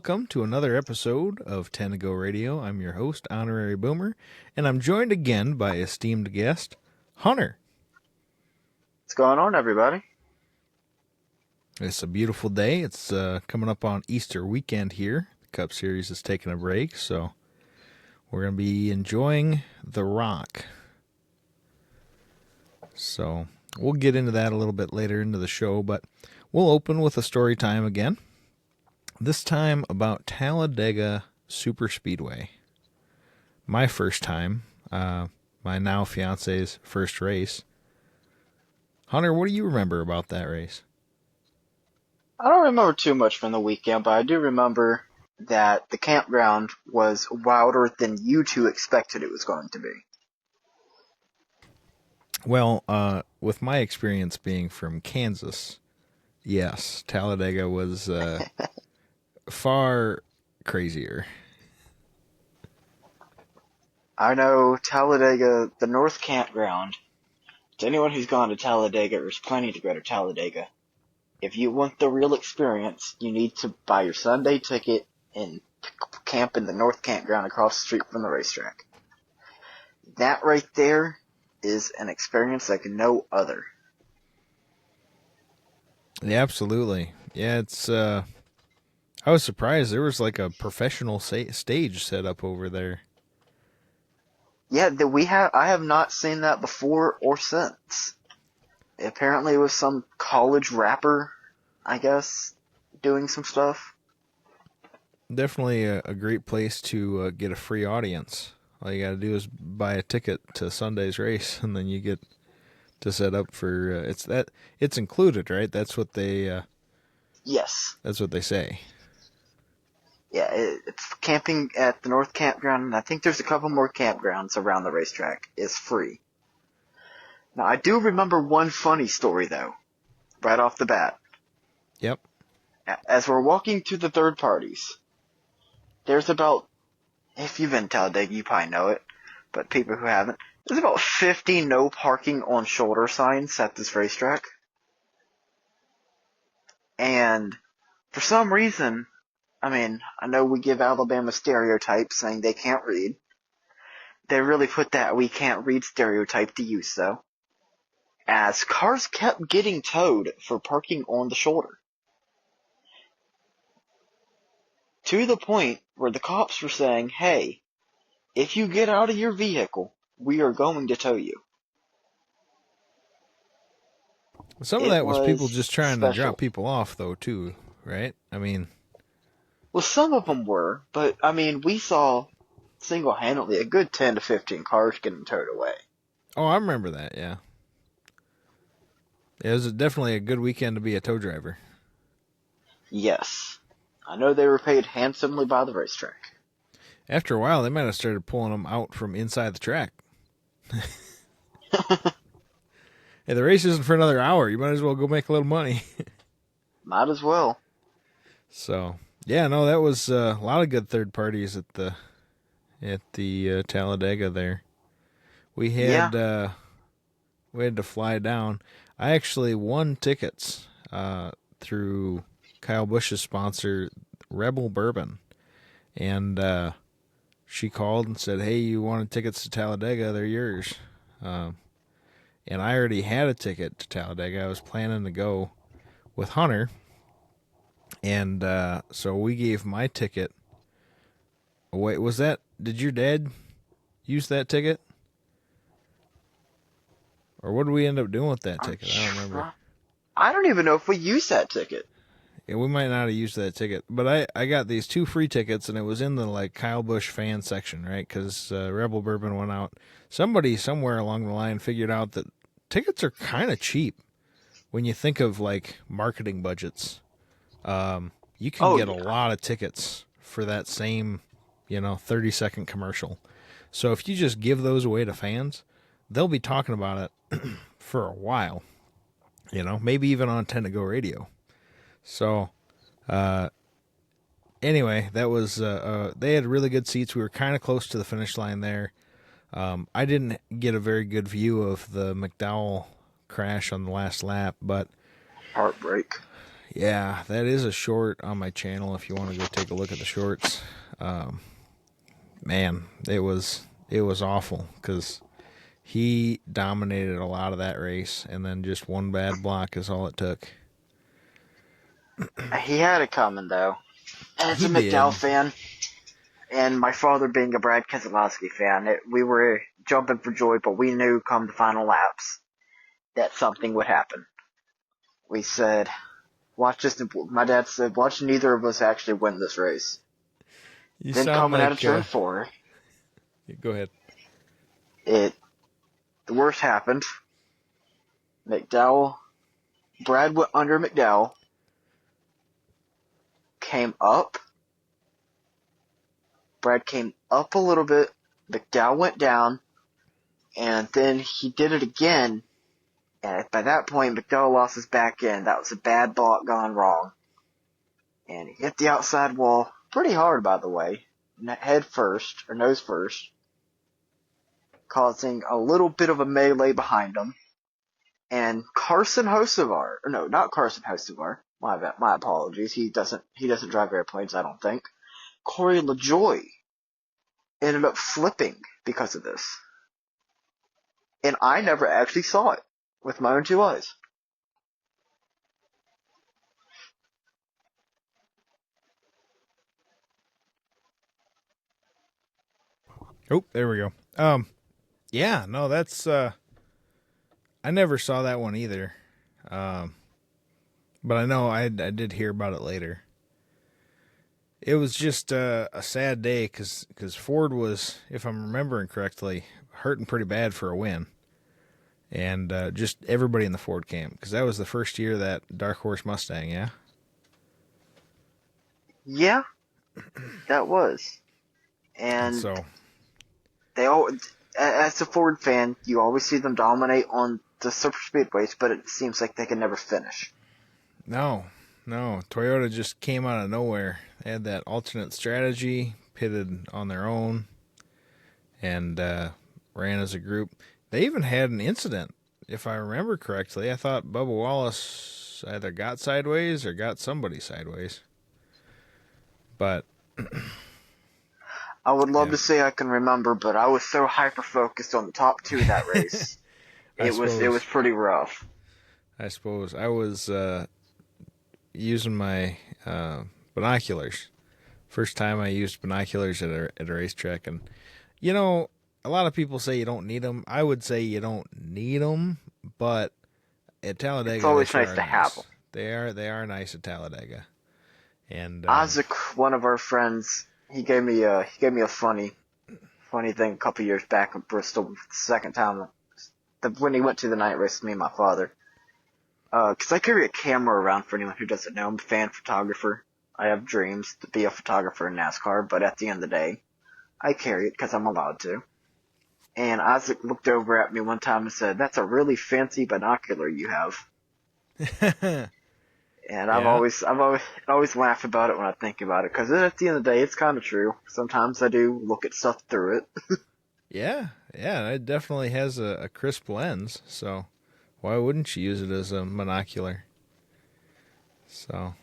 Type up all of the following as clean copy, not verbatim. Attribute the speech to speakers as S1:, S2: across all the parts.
S1: welcome to another episode of 10 to Go Radio. I'm your host, Honorary Boomer, and I'm joined again by esteemed guest, Hunter.
S2: What's going on, everybody?
S1: It's a beautiful day. It's coming up on Easter weekend here. The Cup Series is taking a break, so we're going to be enjoying The Rock. So we'll get into that a little bit later into the show, but we'll open with a story time again. This time about Talladega Superspeedway. My first time, my now fiance's first race. Hunter, what do you remember about that race?
S2: I don't remember too much from the weekend, but I do remember that the campground was wilder than you two expected it was going to be.
S1: Well, with my experience being from Kansas, yes, Talladega was far crazier.
S2: I know Talladega, the North Campground. To anyone who's gone to Talladega or is planning to go to Talladega, if you want the real experience, you need to buy your Sunday ticket and camp in the North Campground across the street from the racetrack. That right there is an experience like no other.
S1: Yeah, absolutely. Yeah, it's. I was surprised there was like a professional stage set up over there.
S2: Yeah, I have not seen that before or since. Apparently it was some college rapper, I guess, doing some stuff.
S1: Definitely a great place to get a free audience. All you got to do is buy a ticket to Sunday's race, and then you get to set up for it's included, right? That's what they
S2: Yes.
S1: that's what they say.
S2: Yeah, it's camping at the North Campground, and I think there's a couple more campgrounds around the racetrack. Is free. Now, I do remember one funny story, though, right off the bat.
S1: Yep.
S2: As we're walking to the third parties, there's about, if you've been to Talladega, you probably know it, but people who haven't, there's about 50 no parking on shoulder signs at this racetrack. And for some reason, I know we give Alabama stereotypes saying they can't read. They really put that we can't read stereotype to use, though. As cars kept getting towed for parking on the shoulder. To the point where the cops were saying, hey, if you get out of your vehicle, we are going to tow you.
S1: Some of that was people just trying to drop people off, though, too, right?
S2: Well, some of them were, but, we saw single-handedly a good 10 to 15 cars getting towed away.
S1: Oh, I remember that, yeah. It was definitely a good weekend to be a tow driver.
S2: Yes. I know they were paid handsomely by the racetrack.
S1: After a while, they might have started pulling them out from inside the track. Hey, the race isn't for another hour. You might as well go make a little money.
S2: Might as well.
S1: So, yeah, no, that was a lot of good third parties at the Talladega there. We had to fly down. I actually won tickets through Kyle Busch's sponsor, Rebel Bourbon, and she called and said, "Hey, you wanted tickets to Talladega? They're yours." And I already had a ticket to Talladega. I was planning to go with Hunter. And so we gave my ticket away. Did your dad use that ticket? Or what did we end up doing with that ticket? I don't remember.
S2: I don't even know if we used that ticket.
S1: Yeah, we might not have used that ticket. But I got these 2 free tickets, and it was in the Kyle Busch fan section, right? Because Rebel Bourbon went out. Somebody somewhere along the line figured out that tickets are kind of cheap when you think of marketing budgets. You can get a lot of tickets for that same, 30-second commercial. So if you just give those away to fans, they'll be talking about it for a while. Maybe even on 10 to Go Radio. So, anyway, that was, they had really good seats. We were kind of close to the finish line there. I didn't get a very good view of the McDowell crash on the last lap, but
S2: heartbreak.
S1: Yeah, that is a short on my channel if you want to go take a look at the shorts. Um, Man, it was awful because he dominated a lot of that race, and then just one bad block is all it took.
S2: He had it coming though. As
S1: He
S2: a McDowell
S1: did.
S2: fan, and my father being a Brad Keselowski fan, we were jumping for joy, but we knew come the final laps that something would happen. We said, watch this. My dad said, watch neither of us actually win this race.
S1: You
S2: Then
S1: sound
S2: coming out of
S1: like.
S2: turn four,
S1: Go ahead.
S2: it the worst happened. McDowell, Brad went under McDowell, came up. Brad came up a little bit. McDowell went down, and then he did it again. And by that point, McDowell lost his back end. That was a bad block gone wrong. And he hit the outside wall pretty hard, by the way, head first, or nose first, causing a little bit of a melee behind him. And Carson Hocevar, or no, not Carson Hocevar. My apologies. He doesn't drive airplanes, I don't think. Corey LaJoie ended up flipping because of this. And I never actually saw it with my own two eyes.
S1: Oh, there we go. Yeah, no, that's I never saw that one either. Um, but I know I did hear about it later. It was just a sad day because Ford was, if I'm remembering correctly, hurting pretty bad for a win, and just everybody in the Ford camp because that was the first year that Dark Horse Mustang. Yeah.
S2: Yeah, that was.
S1: And
S2: And
S1: so
S2: they all, as a Ford fan, you always see them dominate on the super speedways, but it seems like they can never finish.
S1: no, no, Toyota just came out of nowhere. They had that alternate strategy, pitted on their own, and ran as a group. They even had an incident, if I remember correctly. I thought Bubba Wallace either got sideways or got somebody sideways. But
S2: I would love
S1: yeah,
S2: to say I can remember, but I was so hyper focused on the top two of that race.
S1: I
S2: It was
S1: suppose
S2: pretty rough.
S1: I was using my binoculars. First time I used binoculars at a racetrack, and you know, a lot of people say you don't need them. I would say you don't need them, but at
S2: It's
S1: Talladega they
S2: always
S1: sure
S2: nice
S1: are
S2: to have them.
S1: nice. They are nice at Talladega, and
S2: Isaac, one of our friends, he gave me a funny thing a couple years back in Bristol. The second time, when he went to the night race with me and my father. Because I carry a camera around for anyone who doesn't know. I'm a fan photographer. I have dreams to be a photographer in NASCAR, but at the end of the day, I carry it because I'm allowed to. And Isaac looked over at me one time and said, "That's a really fancy binocular you have." And
S1: yeah,
S2: I always laugh about it when I think about it, because at the end of the day, it's kind of true. Sometimes I do look at stuff through it.
S1: yeah, yeah. It definitely has a crisp lens, so why wouldn't you use it as a monocular? So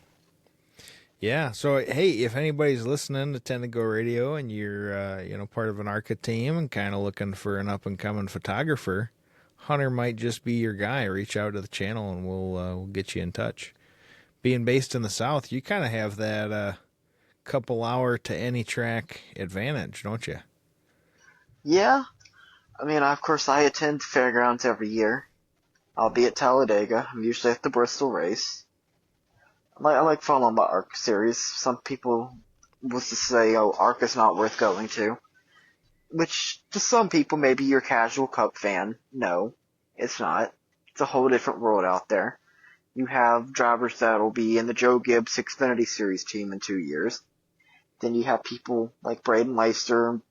S1: yeah. So hey, if anybody's listening to Tend to Go Radio and you're part of an ARCA team and kind of looking for an up and coming photographer, Hunter might just be your guy. Reach out to the channel and we'll get you in touch. Being based in the South, you kind of have that couple hour to any track advantage, don't you?
S2: Yeah, I mean, of course, I attend fairgrounds every year. I'll be at Talladega. I'm usually at the Bristol race. I like following my ARC series. Some people was to say, "Oh, ARC is not worth going to," which to some people, maybe you're a casual Cup fan. No, it's not. It's a whole different world out there. You have drivers that'll be in the Joe Gibbs Xfinity Series team in 2 years. Then you have people like Braden Leister and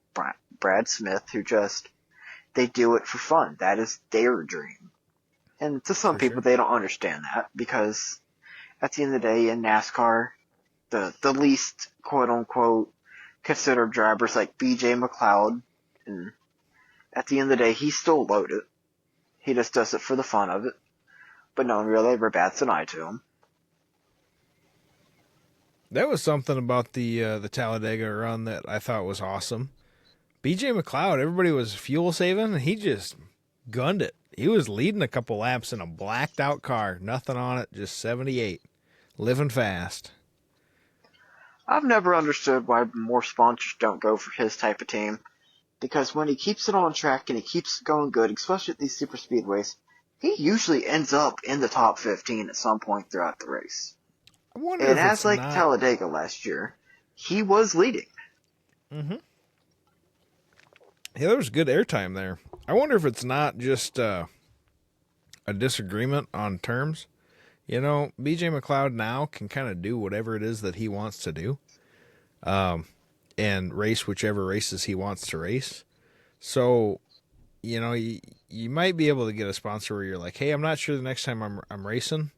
S2: Brad Smith who just they do it for fun. That is their dream. And to some
S1: For
S2: people,
S1: sure.
S2: they don't understand that because at the end of the day, in NASCAR, the least quote unquote considered drivers like BJ McLeod, and at the end of the day, he's still loaded. He just does it for the fun of it, but no one really ever bats an eye to him.
S1: That was something about the Talladega run that I thought was awesome. BJ McLeod, everybody was fuel saving, and he just gunned it. He was leading a couple laps in a blacked out car, nothing on it, just 78, living fast.
S2: I've never understood why more sponsors don't go for his type of team. Because when he keeps it on track and he keeps going good, especially at these super speedways, he usually ends up in the top 15 at some point throughout the race.
S1: I wonder
S2: And
S1: if it's
S2: as like
S1: not.
S2: Talladega last year, he was leading.
S1: Mm-hmm. Yeah, there was good airtime there. I wonder if it's not just a disagreement on terms. You know, BJ McLeod now can kind of do whatever it is that he wants to do, and race whichever races he wants to race. So, you know, you might be able to get a sponsor where you're like, hey, I'm not sure the next time I'm racing,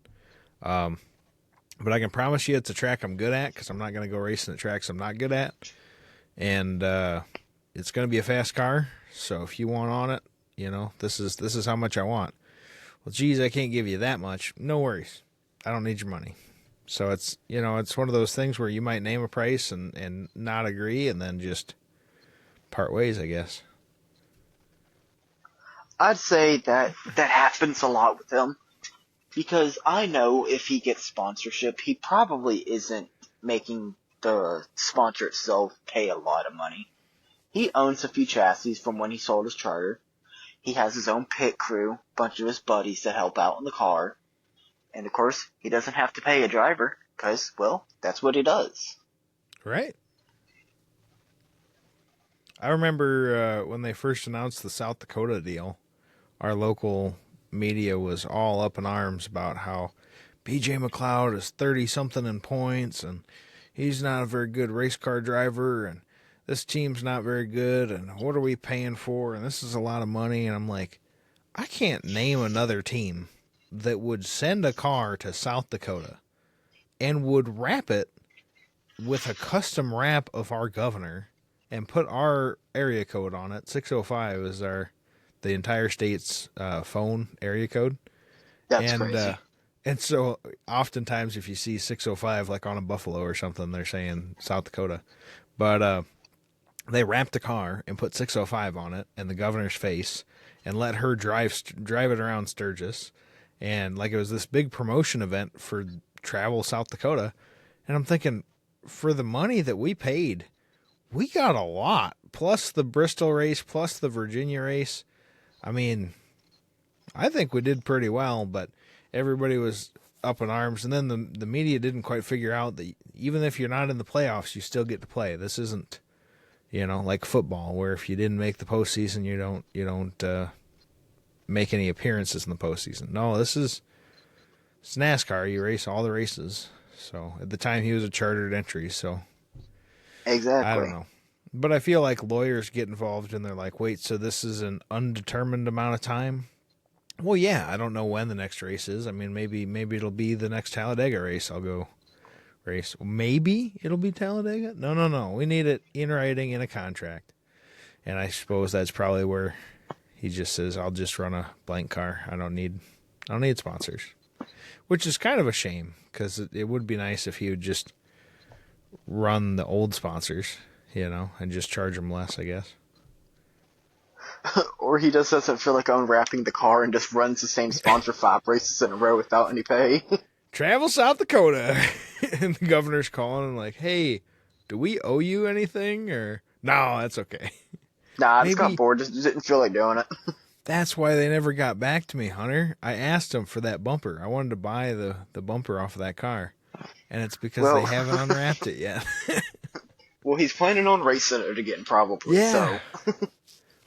S1: but I can promise you it's a track I'm good at because I'm not going to go racing at tracks I'm not good at, and it's going to be a fast car. So if you want on it, you know, this is how much I want. Well, geez, I can't give you that much. No worries. I don't need your money. So it's, you know, it's one of those things where you might name a price and not agree and then just part ways, I guess.
S2: I'd say that happens a lot with him. Because I know if he gets sponsorship, he probably isn't making the sponsor itself pay a lot of money. He owns a few chassis from when he sold his charter. He has his own pit crew, bunch of his buddies that help out in the car. And of course, he doesn't have to pay a driver, because, well, that's what he does.
S1: Right. I remember when they first announced the South Dakota deal, our local media was all up in arms about how BJ McLeod is 30 something in points and he's not a very good race car driver and this team's not very good and what are we paying for and this is a lot of money. And I'm like, I can't name another team that would send a car to South Dakota and would wrap it with a custom wrap of our governor and put our area code on it. 605 is the entire state's phone area code.
S2: That's
S1: And
S2: crazy.
S1: and so oftentimes if you see 605 like on a Buffalo or something, they're saying South Dakota. But they wrapped the car and put 605 on it and the governor's face and let her drive it around Sturgis. And like it was this big promotion event for Travel South Dakota. And I'm thinking, for the money that we paid, we got a lot. Plus the Bristol race, plus the Virginia race. I mean, I think we did pretty well, but everybody was up in arms. And then the media didn't quite figure out that even if you're not in the playoffs, you still get to play. This isn't, you know, like football, where if you didn't make the postseason, you don't make any appearances in the postseason. No, it's NASCAR. You race all the races. So at the time, he was a chartered entry. So I don't
S2: Exactly.
S1: know. But I feel like lawyers get involved and they're like, wait, so this is an undetermined amount of time? Well, yeah, I don't know when the next race is. I mean, maybe it'll be the next Talladega race. I'll go race. Maybe it'll be Talladega. No, no, no. We need it in writing in a contract. And I suppose that's probably where he just says, "I'll just run a blank car. I don't need sponsors." Which is kind of a shame because it would be nice if he would just run the old sponsors, you know, and just charge them less, I guess.
S2: Or he just doesn't feel like unwrapping the car and just runs the same sponsor 5 races in a row without any pay.
S1: Travel South Dakota. And the governor's calling and like, hey, do we owe you anything? Or, no, that's okay.
S2: Nah, I just got
S1: Maybe
S2: bored. Just didn't feel like doing it.
S1: that's why they never got back to me, Hunter. I asked them for that bumper. I wanted to buy the bumper off of that car. And it's because they
S2: Well,
S1: haven't unwrapped it yet.
S2: well, he's planning on racing it again, probably.
S1: Yeah.
S2: So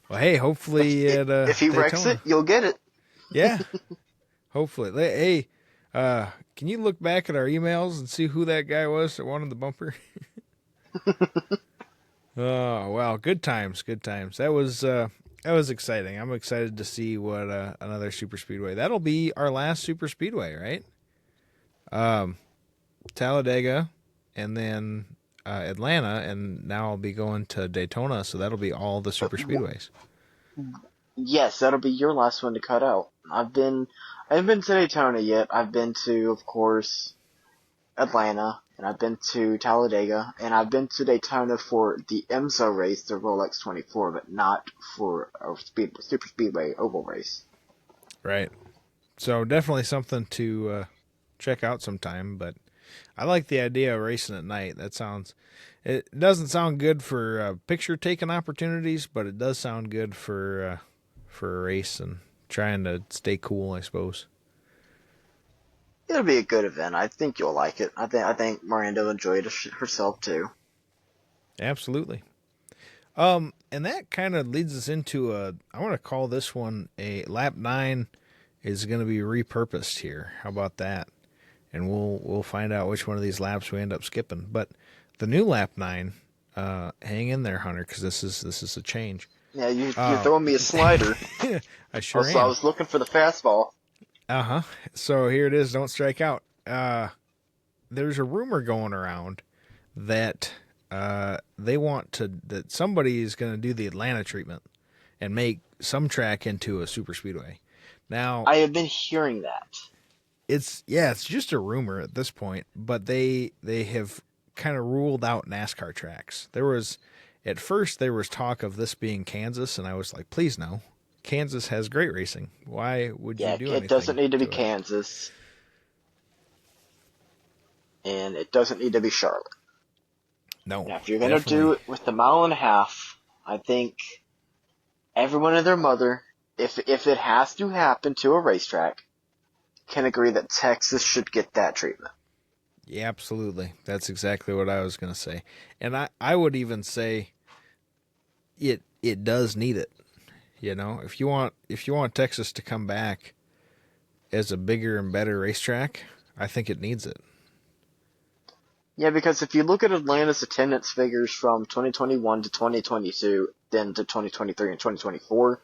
S1: Well, hey, hopefully at
S2: if he wrecks it,
S1: Daytona.
S2: you'll get it.
S1: Yeah, hopefully. Hey, can you look back at our emails and see who that guy was that wanted the bumper? Oh, wow, good times, good times. That was exciting. I'm excited to see what another super speedway. That'll be our last super speedway, right? Talladega, and then Atlanta, and now I'll be going to Daytona, so that'll be all the super speedways.
S2: Yes, that'll be your last one to cut out. I haven't been to Daytona yet. I've been to, of course, Atlanta, and I've been to Talladega, and I've been to Daytona for the IMSA race, the Rolex 24, but not for a super speedway oval race.
S1: Right. So definitely something to check out sometime. But I like the idea of racing at night. That sounds. It doesn't sound good for picture taking opportunities, but it does sound good for a race and trying to stay cool, I suppose.
S2: It'll be a good event. I think you'll like it. I think Miranda enjoyed it herself too.
S1: Absolutely. And that kind of leads us into I want to call this one a lap 9 is going to be repurposed here. How about that? And we'll find out which one of these laps we end up skipping. But the new lap 9, hang in there, Hunter, because this is a change.
S2: Yeah, you're
S1: Uh,
S2: throwing me a slider.
S1: I sure
S2: Also, I
S1: am.
S2: was looking for the fastball.
S1: Uh-huh. So here it is. Don't strike out. There's a rumor going around that they want that somebody is going to do the Atlanta treatment and make some track into a super speedway. Now,
S2: I have been hearing that.
S1: it's just a rumor at this point, but they have kind of ruled out NASCAR tracks. At first there was talk of this being Kansas, and I was like, please no. Kansas has great racing. Why would you
S2: Yeah,
S1: do
S2: it doesn't
S1: anything
S2: need to be
S1: to it?
S2: Kansas, and it doesn't need to be Charlotte.
S1: No,
S2: Now, if you're gonna do
S1: definitely.
S2: it with the mile and a half, I think everyone and their mother, if it has to happen to a racetrack, can agree that Texas should get that treatment.
S1: Yeah, absolutely. That's exactly what I was going to say. And I would even say it does need it. You know, if you want Texas to come back as a bigger and better racetrack, I think it needs it.
S2: Yeah, because if you look at Atlanta's attendance figures from 2021 to 2022, then to 2023 and 2024,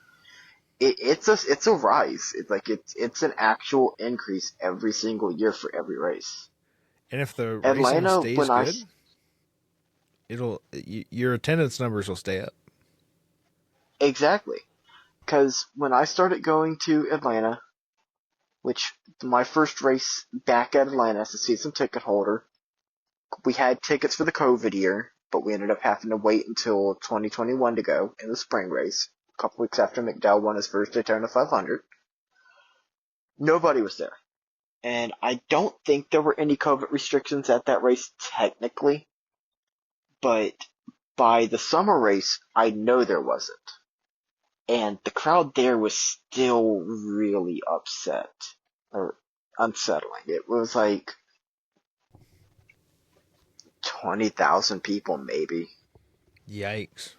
S2: it's a rise. It's an actual increase every single year for every race.
S1: And if the racing
S2: Atlanta,
S1: stays
S2: when I
S1: good, your attendance numbers will stay up.
S2: exactly, because when I started going to Atlanta, which my first race back at Atlanta as a season ticket holder, we had tickets for the COVID year, but we ended up having to wait until 2021 to go in the spring race, a couple weeks after McDowell won his first Daytona 500. Nobody was there. And I don't think there were any COVID restrictions at that race technically, but by the summer race, I know there wasn't. And the crowd there was still really upset or unsettling. It was like 20,000 people maybe.
S1: Yikes.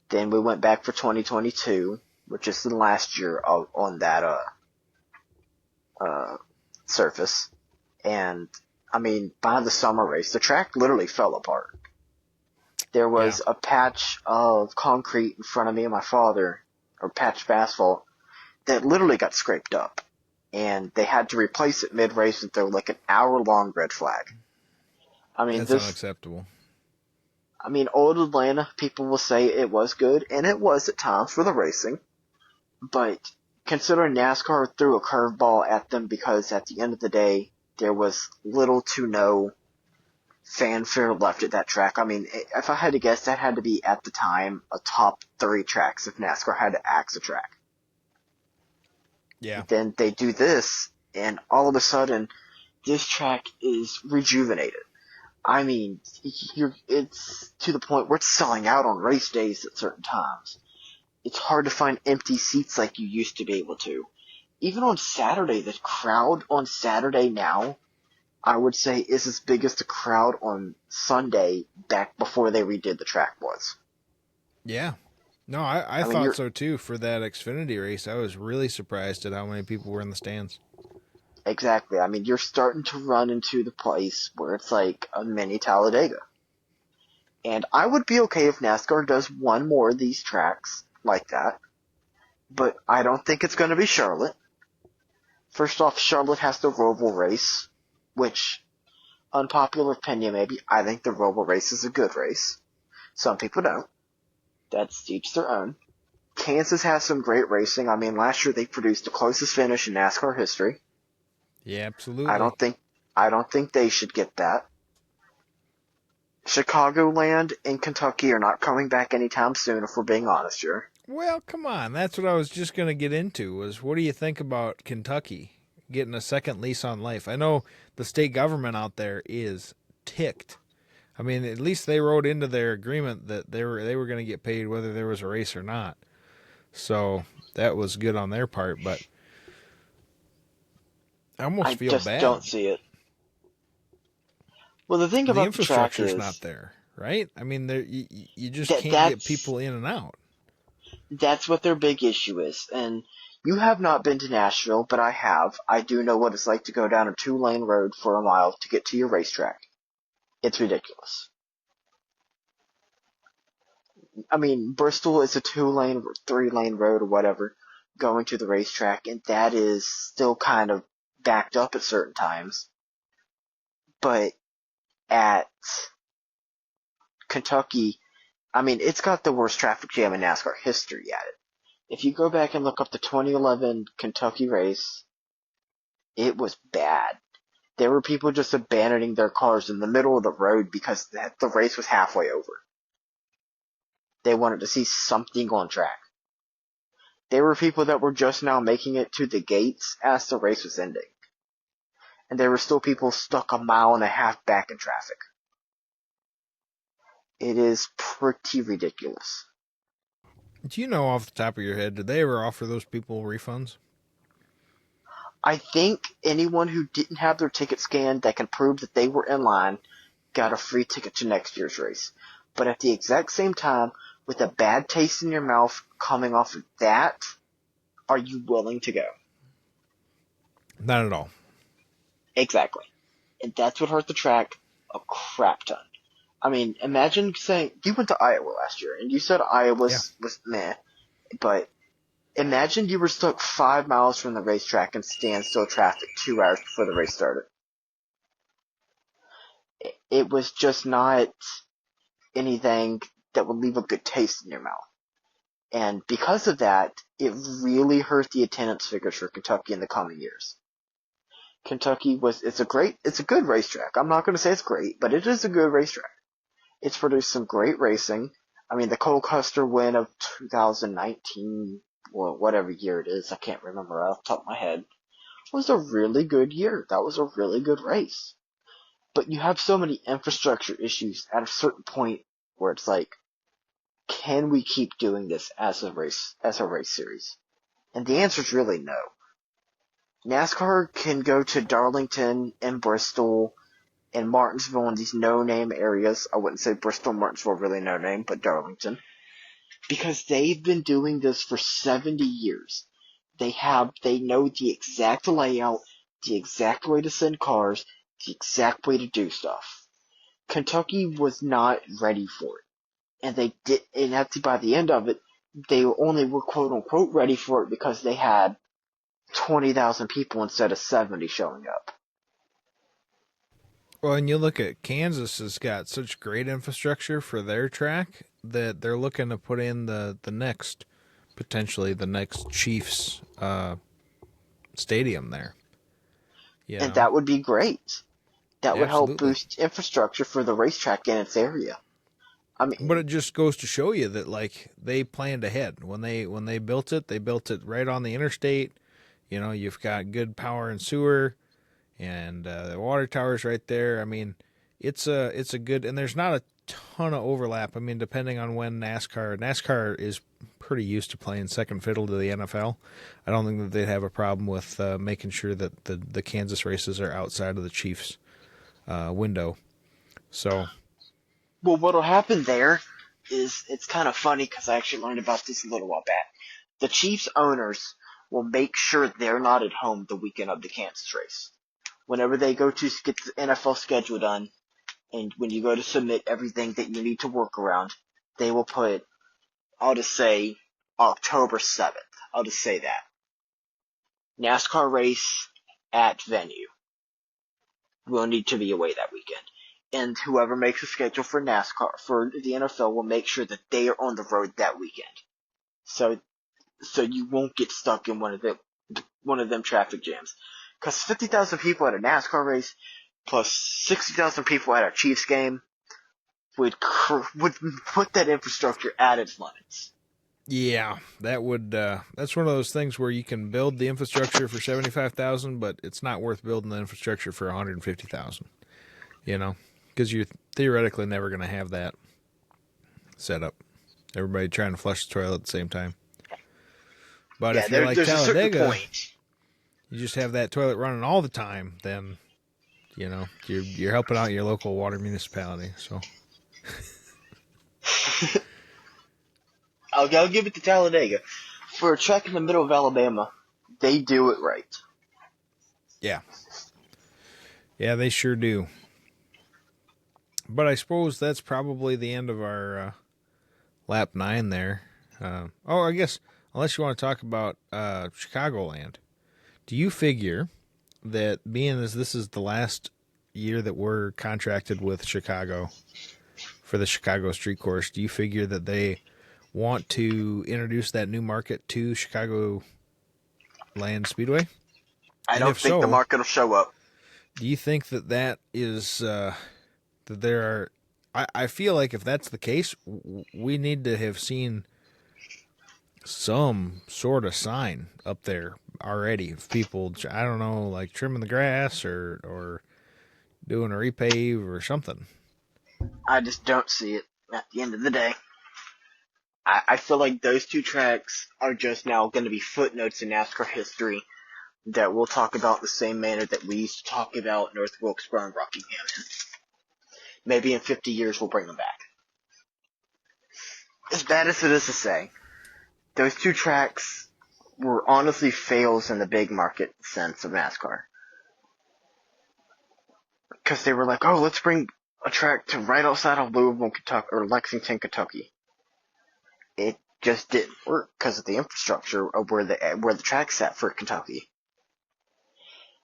S2: Then we went back for 2022, which is the last year on that uh, surface. And I mean, by the summer race, the track literally fell apart. There
S1: Yeah.
S2: was a patch of concrete in front of me and my father, or patch of asphalt, that literally got scraped up. And they had to replace it mid-race with their like an hour-long red flag. I mean,
S1: That's unacceptable.
S2: old Atlanta, people will say it was good, and it was at times for the racing. But considering NASCAR threw a curveball at them because at the end of the day, there was little to no fanfare left at that track. I mean, if I had to guess, that had to be at the time a top 3 tracks if NASCAR had to axe a track.
S1: Yeah.
S2: Then they do this, and all of a sudden, this track is rejuvenated. I mean, it's to the point where it's selling out on race days at certain times. It's hard to find empty seats like you used to be able to. Even on Saturday, the crowd on Saturday now, I would say, is as big as the crowd on Sunday back before they redid the track was.
S1: Yeah. No, I
S2: I mean,
S1: thought
S2: you're
S1: so too for that Xfinity race. I was really surprised at how many people were in the stands.
S2: exactly. I mean, you're starting to run into the place where it's like a mini Talladega. And I would be okay if NASCAR does one more of these tracks like that, but I don't think it's going to be Charlotte. First off, Charlotte has the Roval race, which, unpopular opinion maybe, I think the Roval race is a good race. Some people don't. That's each their own. Kansas has some great racing. I mean, last year they produced the closest finish in NASCAR history.
S1: Yeah,
S2: I
S1: absolutely.
S2: don't think I don't think they should get that. Chicagoland and Kentucky are not coming back anytime soon, if we're being honest here.
S1: Well, come on. That's what I was just going to get into was what do you think about Kentucky getting a second lease on life? I know the state government out there is ticked. I mean, at least they wrote into their agreement that they were going to get paid whether there was a race or not. So that was good on their part, but I almost
S2: I
S1: feel
S2: just
S1: bad.
S2: don't see it. Well, the thing
S1: The
S2: about the track
S1: infrastructure's not
S2: is
S1: there, right? I mean, you just
S2: that
S1: can't get
S2: that's
S1: people in and out.
S2: that's what their big issue is. And you have not been to Nashville, but I have. I do know what it's like to go down a 2-lane road for a mile to get to your racetrack. It's ridiculous. I mean, Bristol is a 2-lane, 3-lane road or whatever going to the racetrack, and that is still kind of backed up at certain times. But at Kentucky, I mean, it's got the worst traffic jam in NASCAR history at it. If you go back and look up the 2011 Kentucky race, it was bad. There were people just abandoning their cars in the middle of the road because the race was halfway over. They wanted to see something on track. There were people that were just now making it to the gates as the race was ending. And there were still people stuck a mile and a half back in traffic. It is pretty ridiculous.
S1: Do you know off the top of your head, did they ever offer those people refunds?
S2: I think anyone who didn't have their ticket scanned that can prove that they were in line got a free ticket to next year's race. But at the exact same time, with a bad taste in your mouth coming off of that, are you willing to go?
S1: Not at all.
S2: Exactly. And that's what hurt the track a crap ton. I mean, imagine saying you went to Iowa last year and you said Iowa
S1: Yeah.
S2: was meh, but imagine you were stuck 5 miles from the racetrack in standstill traffic 2 hours before the race started. It was just not anything that would leave a good taste in your mouth. And because of that, it really hurt the attendance figures for Kentucky in the coming years. It's a good racetrack. I'm not going to say it's great, but it is a good racetrack. It's produced some great racing. I mean, the Cole Custer win of 2019, well, whatever year it is, I can't remember off the top of my head, was a really good year. That was a really good race. But you have so many infrastructure issues at a certain point where it's like, can we keep doing this as a race series? And the answer is really no. NASCAR can go to Darlington and Bristol and Martinsville and these no-name areas. I wouldn't say Bristol, Martinsville, really no-name, but Darlington. Because they've been doing this for 70 years. They know the exact layout, the exact way to send cars, the exact way to do stuff. Kentucky was not ready for it. And by the end of it, they only were quote unquote ready for it because they had 20,000 people instead of 70 showing up.
S1: Well, and you look at Kansas has got such great infrastructure for their track that they're looking to put in the next potentially the next Chiefs stadium there. You
S2: And
S1: know,
S2: that would be great. That would help
S1: absolutely.
S2: boost infrastructure for the racetrack in its area. I
S1: But
S2: mean,
S1: it just goes to show you that like they planned ahead when they built it. They built it right on the interstate. You know, you've got good power and sewer, and the water tower's right there. I mean, it's a good, and there's not a ton of overlap. I mean, depending on when NASCAR is pretty used to playing second fiddle to the NFL. I don't think that they'd have a problem with making sure that the Kansas races are outside of the Chiefs window. So
S2: well, what'll happen there is it's kind of funny because I actually learned about this a little while back. The Chiefs owners will make sure they're not at home the weekend of the Kansas race. Whenever they go to get the NFL schedule done, and when you go to submit everything that you need to work around, they will put, I'll just say, October 7th. I'll just say that. NASCAR race at venue. Will need to be away that weekend. And whoever makes a schedule for NASCAR, for the NFL, will make sure that they are on the road that weekend. So you won't get stuck in one of them traffic jams. Because 50,000 people at a NASCAR race, plus 60,000 people at a Chiefs game would put that infrastructure at its limits.
S1: Yeah, that would. That's one of those things where you can build the infrastructure for 75,000, but it's not worth building the infrastructure for 150,000. You know, because you're theoretically never going to have that set up. Everybody trying to flush the toilet at the same time. But
S2: Yeah,
S1: if you're like
S2: there's a certain
S1: Talladega,
S2: point.
S1: you just have that toilet running all the time, then you know you're helping out your local water municipality. So
S2: I'll give it to Talladega. For a track in the middle of Alabama, they do it right.
S1: yeah, they sure do. But I suppose that's probably the end of our lap 9 there. I guess unless you want to talk about Chicagoland, do you figure that being as this is the last year that we're contracted with Chicago for the Chicago Street Course, do you figure that they want to introduce that new market to Chicago Land Speedway?
S2: I don't think the market will show up.
S1: Do you think that is that there are? I feel like if that's the case, we need to have seen some sort of sign up there already of people. I don't know, like trimming the grass or doing a repave or something.
S2: I just don't see it at the end of the day. I feel like those two tracks are just now going to be footnotes in NASCAR history that we'll talk about in the same manner that we used to talk about North Wilkesboro and Rockingham in. Maybe in 50 years we'll bring them back. As bad as it is to say, those two tracks were honestly fails in the big market sense of NASCAR. Because they were like, oh, let's bring a track to right outside of Louisville, Kentucky, or Lexington, Kentucky. It just didn't work because of the infrastructure of where the track's at for Kentucky.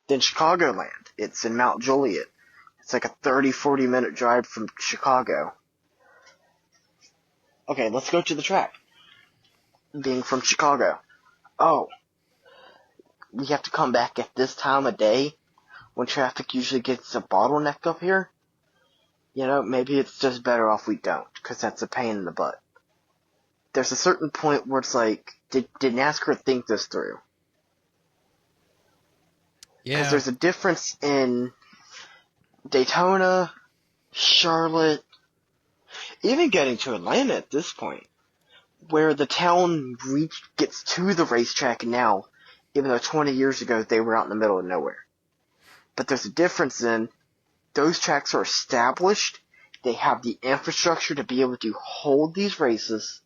S2: Then Chicagoland, it's in Mount Juliet. It's like a 30-40 minute drive from Chicago. Okay, let's go to the track. Being from Chicago. Oh, we have to come back at this time of day when traffic usually gets a bottleneck up here? You know, maybe it's just better off we don't, because that's a pain in the butt. There's a certain point where it's like, did NASCAR think this through?
S1: Yeah.
S2: Because there's a difference in Daytona, Charlotte, even getting to Atlanta at this point, where the town gets to the racetrack now, even though 20 years ago they were out in the middle of nowhere. But there's a difference in those tracks are established, they have the infrastructure to be able to hold these races,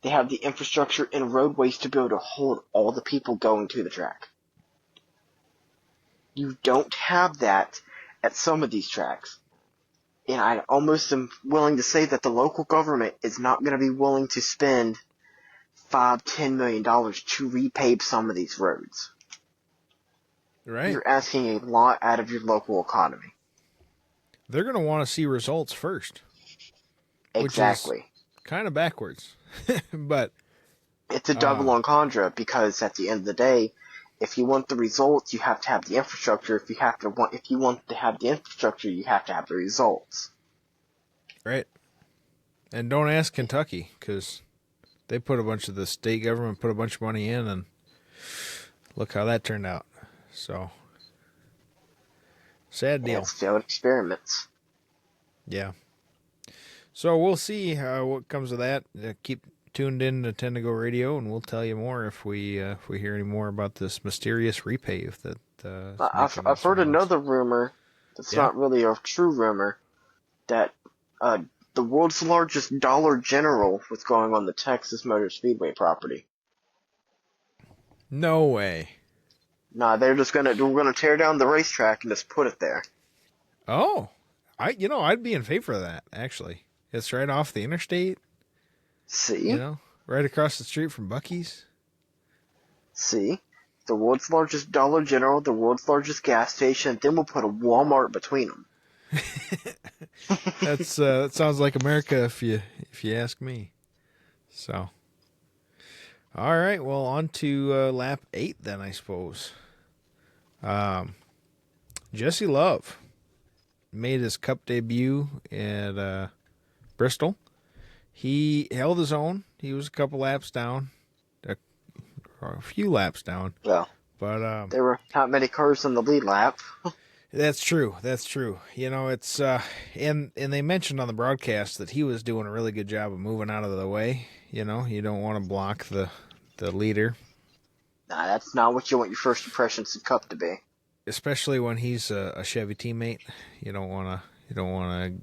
S2: they have the infrastructure and roadways to be able to hold all the people going to the track. You don't have that at some of these tracks. And I almost am willing to say that the local government is not going to be willing to spend $5-10 million to repave some of these roads.
S1: Right.
S2: You're asking a lot out of your local economy.
S1: They're going to want to see results first.
S2: Exactly.
S1: Which is kind of backwards. But
S2: it's a double entendre because at the end of the day, if you want the results, you have to have the infrastructure. If you want to have the infrastructure, you have to have the results.
S1: Right. And don't ask Kentucky, because they put a bunch of the state government put a bunch of money in, and look how that turned out. So sad deal.
S2: It's failed experiments.
S1: Yeah. So we'll see what comes of that. Keep tuned in to Tendigo Radio, and we'll tell you more if we hear any more about this mysterious repave that.
S2: I've heard another rumor that's not really a true rumor that the world's largest Dollar General was going on the Texas Motor Speedway property.
S1: No way.
S2: Nah, we're gonna tear down the racetrack and just put it there.
S1: Oh, I'd be in favor of that, actually. It's right off the interstate.
S2: See?
S1: Right across the street from Buc-ee's.
S2: See? The world's largest Dollar General, the world's largest gas station, then we'll put a Walmart between them.
S1: That sounds like America if you ask me. So, all right, well, on to lap 8 then, I suppose. Jesse Love made his Cup debut at Bristol. He held his own. He was a couple laps down, or a few laps down.
S2: Well,
S1: But
S2: there were not many cars in the lead lap.
S1: that's true. That's true. You know, it's and they mentioned on the broadcast that he was doing a really good job of moving out of the way. You know, you don't want to block the leader,
S2: Nah, that's not what you want your first impressions of Cup to be.
S1: especially when he's a Chevy teammate. You don't want to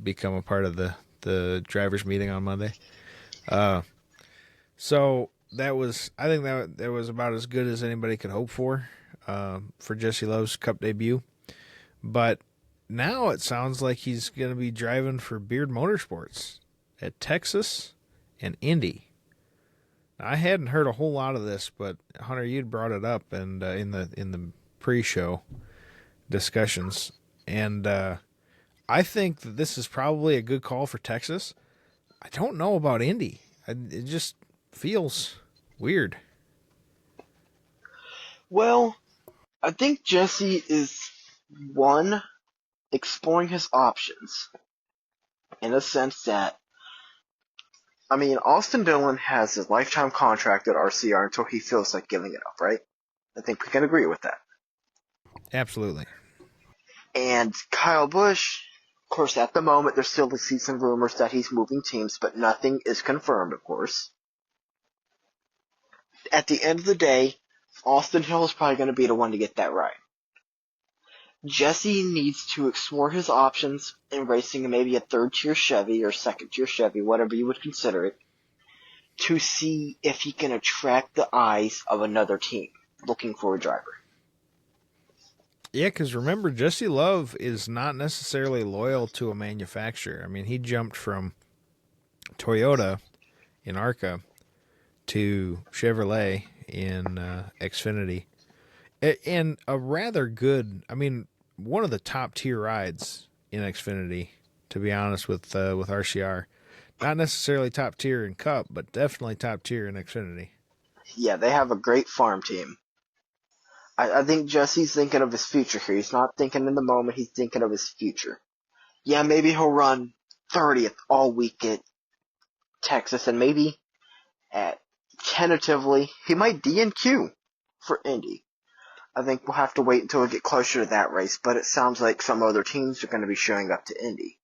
S1: become a part of the drivers meeting on Monday. So that was, I think that was about as good as anybody could hope for Jesse Love's Cup debut. But now it sounds like he's going to be driving for Beard Motorsports at Texas and Indy. Now, I hadn't heard a whole lot of this, but Hunter, you'd brought it up and in the pre-show discussions, and I think that this is probably a good call for Texas. I don't know about Indy. It just feels weird.
S2: Well, I think Jesse is, one, exploring his options in a sense that, I mean, Austin Dillon has a lifetime contract at RCR until he feels like giving it up, right? I think we can agree with that.
S1: Absolutely.
S2: And Kyle Busch, of course, at the moment, there's still the season rumors that he's moving teams, but nothing is confirmed, of course. At the end of the day, Austin Hill is probably going to be the one to get that right. Jesse needs to explore his options in racing maybe a third-tier Chevy or second-tier Chevy, whatever you would consider it, to see if he can attract the eyes of another team looking for a driver.
S1: Yeah, because remember, Jesse Love is not necessarily loyal to a manufacturer. I mean, he jumped from Toyota in ARCA to Chevrolet in Xfinity. And a rather good, I mean, one of the top tier rides in Xfinity, to be honest, with RCR. Not necessarily top tier in Cup, but definitely top tier in Xfinity.
S2: Yeah, they have a great farm team. I think Jesse's thinking of his future here. He's not thinking in the moment, he's thinking of his future. Yeah, maybe he'll run 30th all week at Texas, and maybe at tentatively, he might DNQ for Indy. I think we'll have to wait until we get closer to that race, but it sounds like some other teams are going to be showing up to Indy.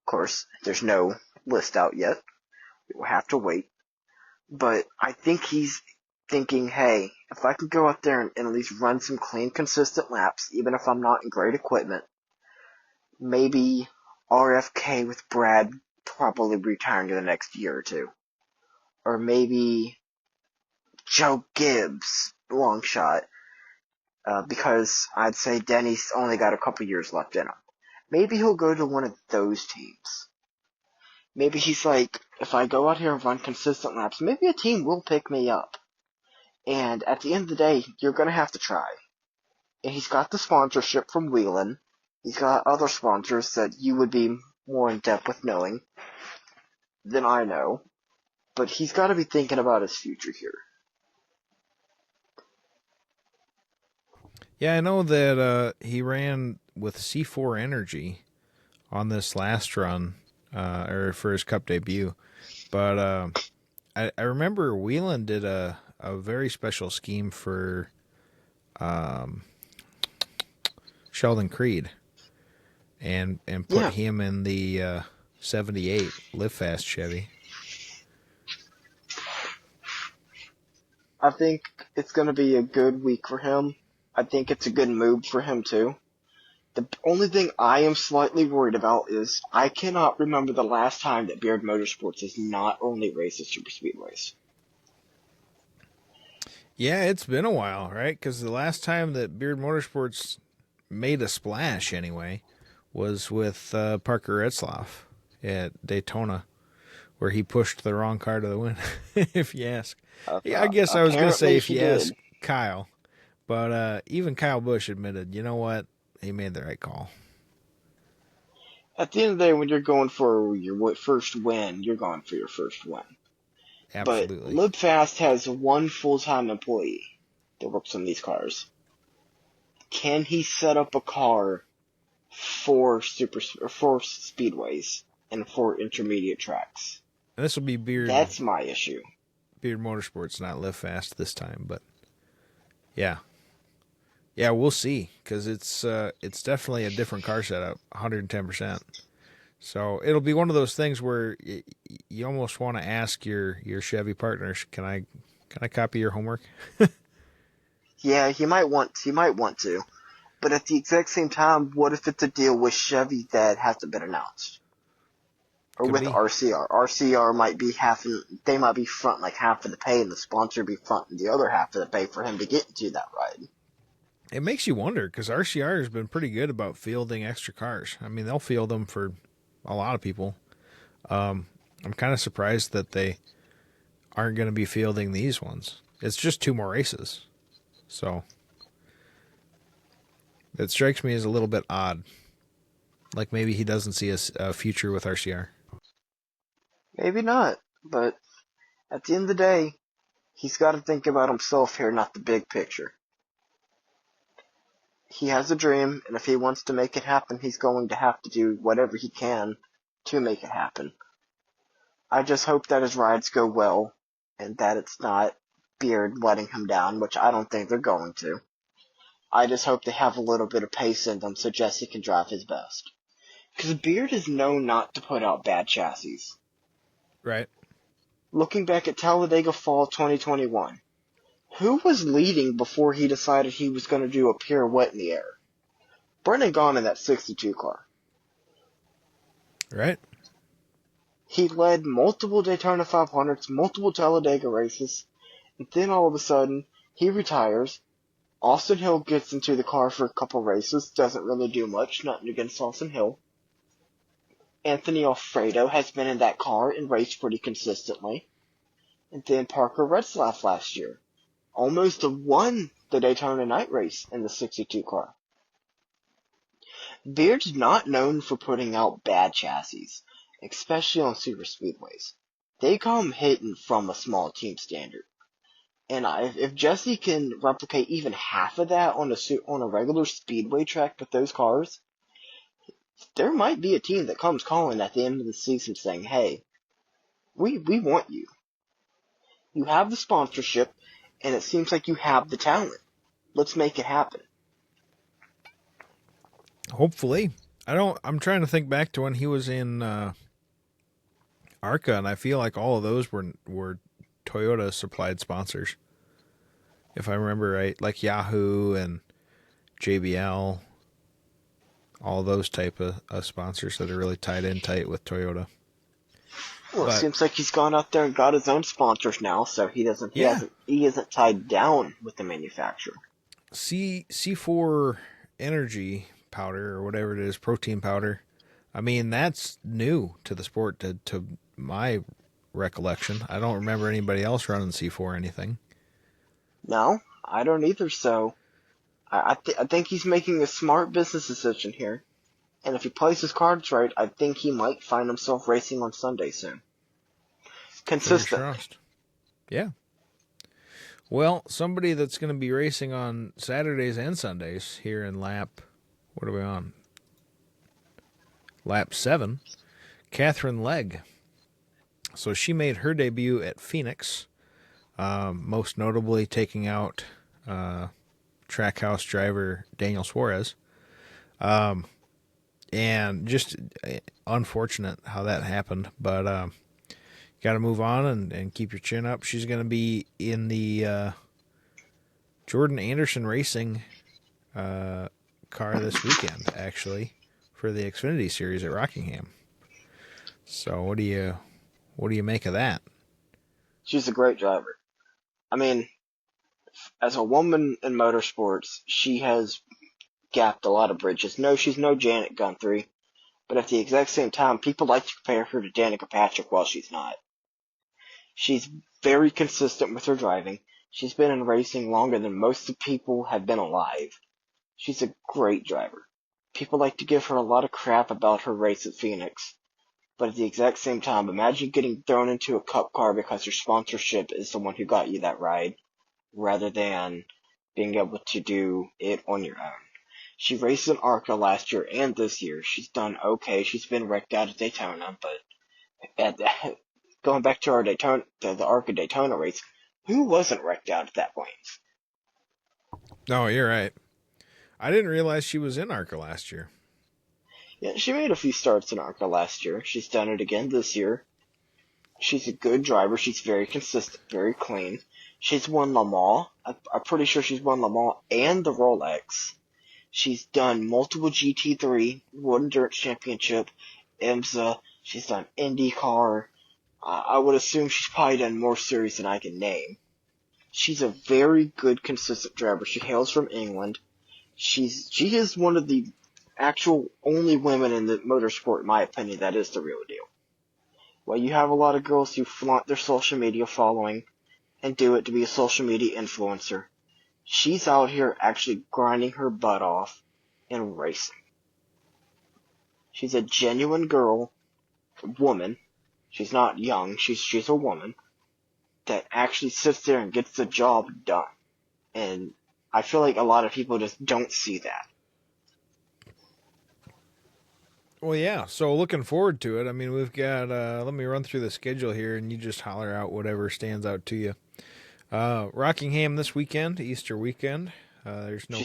S2: Of course, there's no list out yet. We'll have to wait. But I think he's thinking, hey, if I can go out there and at least run some clean, consistent laps, even if I'm not in great equipment, maybe RFK with Brad probably retiring in the next year or two. Or maybe Joe Gibbs, long shot, because I'd say Denny's only got a couple years left in him. Maybe he'll go to one of those teams. Maybe he's like, if I go out here and run consistent laps, maybe a team will pick me up. And at the end of the day, you're going to have to try. And he's got the sponsorship from Whelen. He's got other sponsors that you would be more in depth with knowing than I know. But he's got to be thinking about his future here.
S1: Yeah, I know that he ran with C4 Energy on this last run, or for his Cup debut. But I remember Whelan did a very special scheme for Sheldon Creed and put him in the 78 Live Fast Chevy.
S2: I think it's going to be a good week for him. I think it's a good move for him, too. The only thing I am slightly worried about is I cannot remember the last time that Beard Motorsports has not only raced at super speedways.
S1: Yeah, it's been a while, right? Because the last time that Beard Motorsports made a splash, anyway, was with Parker Retzlaff at Daytona, where he pushed the wrong car to the win, if you ask. Yeah, I guess I was going to say if you ask Kyle. But even Kyle Busch admitted, you know what? He made the right call.
S2: At the end of the day, when you're going for your first win, you're going for your first win.
S1: Absolutely.
S2: But Live Fast has one full-time employee that works on these cars. Can he set up a car four speedways and 4 intermediate tracks.
S1: And this will be
S2: That's my issue.
S1: Beard Motorsports, not Live Fast this time, but yeah. Yeah, we'll see, because it's definitely a different car setup, 110%. So it'll be one of those things where you almost want to ask your Chevy partners, can I copy your homework?
S2: Yeah, he might want to. But at the exact same time, what if it's a deal with Chevy that hasn't been announced? Or
S1: Could
S2: with
S1: be.
S2: RCR. RCR might be they might be front like half of the pay and the sponsor be fronting the other half of the pay for him to get into that ride.
S1: It makes you wonder, because RCR has been pretty good about fielding extra cars. I mean, they'll field them for a lot of people. I'm kind of surprised that they aren't going to be fielding these ones. It's just 2 more races. So it strikes me as a little bit odd. Like maybe he doesn't see a future with RCR.
S2: Maybe not, but at the end of the day, he's got to think about himself here, not the big picture. He has a dream, and if he wants to make it happen, he's going to have to do whatever he can to make it happen. I just hope that his rides go well, and that it's not Beard letting him down, which I don't think they're going to. I just hope they have a little bit of pace in them so Jesse can drive his best. Because Beard is known not to put out bad chassis.
S1: Right.
S2: Looking back at Talladega Fall 2021, who was leading before he decided he was going to do a pirouette in the air? Brennan Gaughan in that 62 car.
S1: Right.
S2: He led multiple Daytona 500s, multiple Talladega races, and then all of a sudden, he retires. Austin Hill gets into the car for a couple races, doesn't really do much, nothing against Austin Hill. Anthony Alfredo has been in that car and raced pretty consistently. And then Parker Retzlaff last year almost won the Daytona night race in the 62 car. Beard's not known for putting out bad chassis, especially on super speedways. They come hitting from a small team standard. And if Jesse can replicate even half of that on a regular speedway track with those cars, there might be a team that comes calling at the end of the season saying, hey, we want you. You have the sponsorship, and it seems like you have the talent. Let's make it happen.
S1: Hopefully. I'm trying to think back to when he was in ARCA, and I feel like all of those were Toyota supplied sponsors. If I remember right, like Yahoo and JBL, all those type of sponsors that are really tied in tight with Toyota.
S2: Well, it seems like he's gone out there and got his own sponsors now, so he isn't tied down with the manufacturer.
S1: C4 Energy powder or whatever it is, protein powder. I mean, that's new to the sport to my recollection. I don't remember anybody else running C4 or anything.
S2: No, I don't either, so I think he's making a smart business decision here. And if he plays his cards right, I think he might find himself racing on Sunday soon. Consistent.
S1: Yeah. Well, somebody that's going to be racing on Saturdays and Sundays here in lap, what are we on? Lap 7, Catherine Legg. So she made her debut at Phoenix, most notably taking out Trackhouse driver Daniel Suarez. And just unfortunate how that happened, but got to move on and keep your chin up. She's going to be in the Jordan Anderson Racing car this weekend, actually, for the Xfinity Series at Rockingham. So what do you make of that?
S2: She's a great driver. I mean, as a woman in motorsports, she has gapped a lot of bridges. No, she's no Janet Guthrie, but at the exact same time, people like to compare her to Danica Patrick while she's not. She's very consistent with her driving. She's been in racing longer than most of the people have been alive. She's a great driver. People like to give her a lot of crap about her race at Phoenix, but at the exact same time, imagine getting thrown into a cup car because your sponsorship is the one who got you that ride, rather than being able to do it on your own. She raced in ARCA last year and this year. She's done okay. She's been wrecked out at Daytona, but at, going back to our Daytona, the ARCA Daytona race, who wasn't wrecked out at that point?
S1: No, you're right. I didn't realize she was in ARCA last year.
S2: Yeah, she made a few starts in ARCA last year. She's done it again this year. She's a good driver. She's very consistent, very clean. She's won Le Mans. I'm pretty sure she's won Le Mans and the Rolex. She's done multiple GT3, World Endurance Championship, IMSA. She's done IndyCar. I would assume she's probably done more series than I can name. She's a very good, consistent driver. She hails from England. She is one of the actual only women in the motorsport, in my opinion, that is the real deal. Well, you have a lot of girls who flaunt their social media following and do it to be a social media influencer. She's out here actually grinding her butt off and racing. She's a genuine woman. She's not young. She's a woman that actually sits there and gets the job done. And I feel like a lot of people just don't see that.
S1: Well, yeah. So looking forward to it. I mean, we've got. Let me run through the schedule here, and you just holler out whatever stands out to you. Rockingham this weekend, Easter weekend. There's no.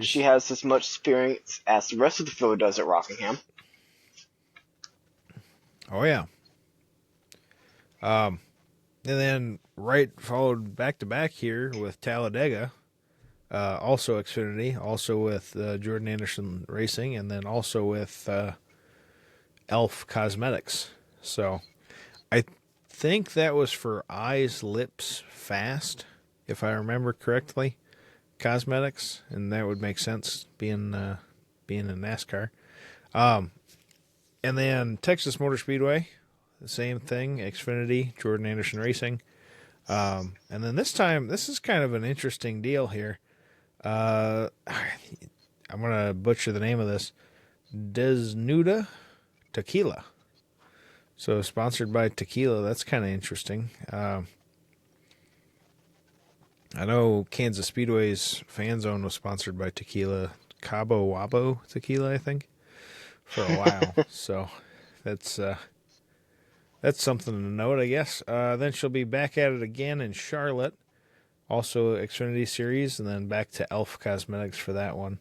S2: She has as much experience as the rest of the field does at Rockingham.
S1: Oh yeah. And then followed back to back here with Talladega, also Xfinity, also with Jordan Anderson Racing, and then also with Elf Cosmetics. So I think that was for Eyes, Lips, Fast, if I remember correctly, Cosmetics, and that would make sense being in NASCAR. And then Texas Motor Speedway, the same thing, Xfinity, Jordan Anderson Racing. And then this time, this is kind of an interesting deal here. I'm going to butcher the name of this. Desnuda Tequila. So sponsored by Tequila. That's kind of interesting. I know Kansas Speedway's Fan Zone was sponsored by Tequila. Cabo Wabo Tequila, I think, for a while. So that's something to note, I guess. Then she'll be back at it again in Charlotte. Also Xfinity Series, and then back to Elf Cosmetics for that one.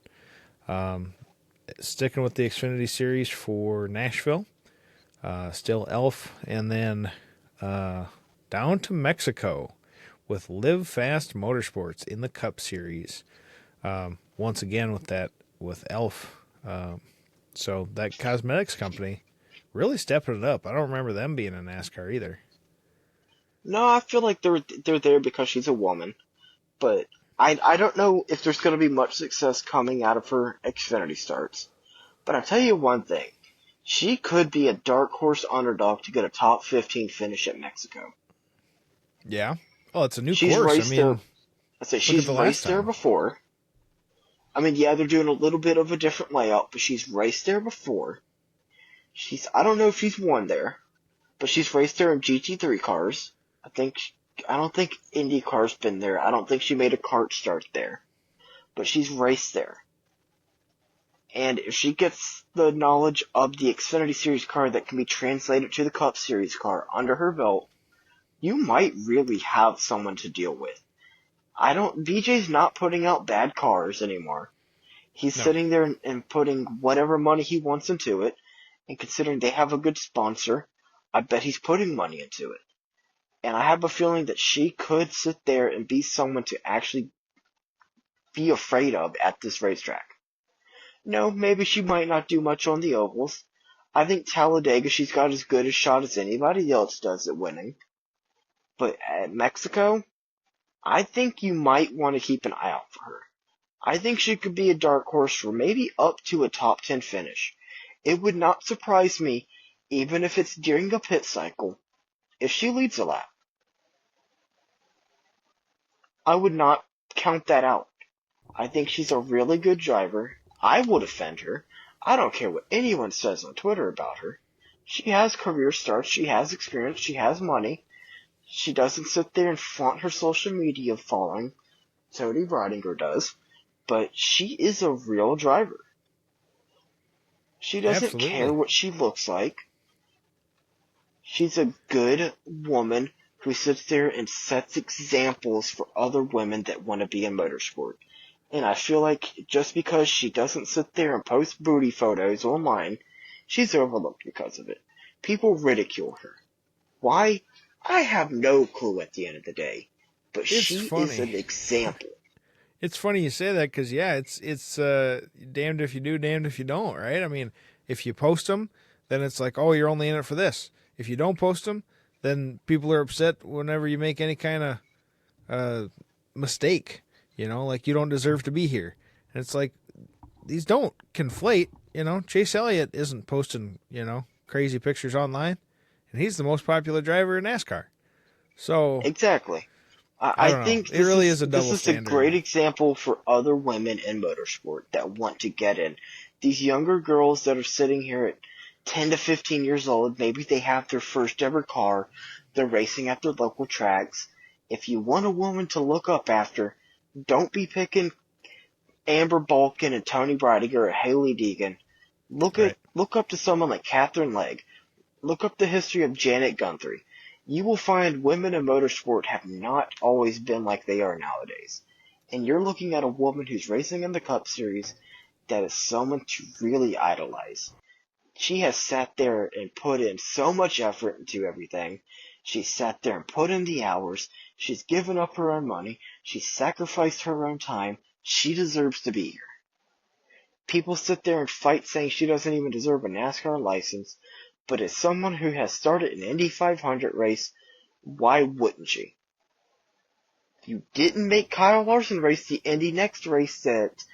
S1: Sticking with the Xfinity Series for Nashville. Still Elf, and then down to Mexico with Live Fast Motorsports in the Cup Series. Once again with Elf. So that cosmetics company really stepping it up. I don't remember them being in NASCAR either.
S2: No, I feel like they're there because she's a woman, but I don't know if there's going to be much success coming out of her Xfinity starts. But I'll tell you one thing. She could be a dark horse underdog to get a top 15 finish at Mexico.
S1: Yeah. Oh, it's a new course.
S2: She's raced there before. I mean, yeah, they're doing a little bit of a different layout, but she's raced there before. I don't know if she's won there, but she's raced there in GT3 cars. I don't think IndyCar's been there. I don't think she made a kart start there, but she's raced there. And if she gets the knowledge of the Xfinity Series car that can be translated to the Cup Series car under her belt, you might really have someone to deal with. BJ's not putting out bad cars anymore. He's sitting there and putting whatever money he wants into it, and considering they have a good sponsor, I bet he's putting money into it. And I have a feeling that she could sit there and be someone to actually be afraid of at this racetrack. No, maybe she might not do much on the ovals. I think Talladega, she's got as good a shot as anybody else does at winning. But at Mexico, I think you might want to keep an eye out for her. I think she could be a dark horse for maybe up to a top 10 finish. It would not surprise me, even if it's during a pit cycle, if she leads a lap. I would not count that out. I think she's a really good driver. I will defend her. I don't care what anyone says on Twitter about her. She has career starts, she has experience, she has money. She doesn't sit there and flaunt her social media following. Tony Ridinger does. but she is a real driver. She doesn't care
S1: Absolutely.
S2: what she looks like. She's a good woman who sits there and sets examples for other women that want to be in motorsport. And I feel like just because she doesn't sit there and post booty photos online, she's overlooked because of it. People ridicule her. Why? I have no clue at the end of the day. But
S1: It's
S2: she is
S1: funny.
S2: an example.
S1: It's funny you say that because yeah, it's damned if you do, damned if you don't, right? I mean, if you post them, then it's like, oh, you're only in it for this. If you don't post them, then people are upset whenever you make any kind of uh, mistake. You know, like you don't deserve to be here. And it's like these don't conflate. You know, Chase Elliott isn't posting crazy pictures online, and he's the most popular driver in NASCAR. So
S2: Exactly.
S1: I
S2: I
S1: don't know.
S2: think
S1: It really is a
S2: this
S1: double
S2: is a
S1: standard.
S2: great example for other women in motorsport that want to get in. These younger girls that are sitting here at 10 to 15 years old, maybe they have their first ever car, they're racing at their local tracks. If you want a woman to look up after, don't be picking Amber Balkin and Tony Breidinger or Haley Deegan.
S1: Right.
S2: Look up to someone like Catherine Legg. Look up the history of Janet Guthrie. You will find women in motorsport have not always been like they are nowadays. And you're looking at a woman who's racing in the Cup Series that is someone to really idolize. She has sat there and put in so much effort into everything. She sat there and put in the hours. She's given up her own money. She's sacrificed her own time. She deserves to be here. People sit there and fight saying she doesn't even deserve a NASCAR license, but as someone who has started an Indy 500 race, why wouldn't she? You didn't make Kyle Larson race the Indy Next race at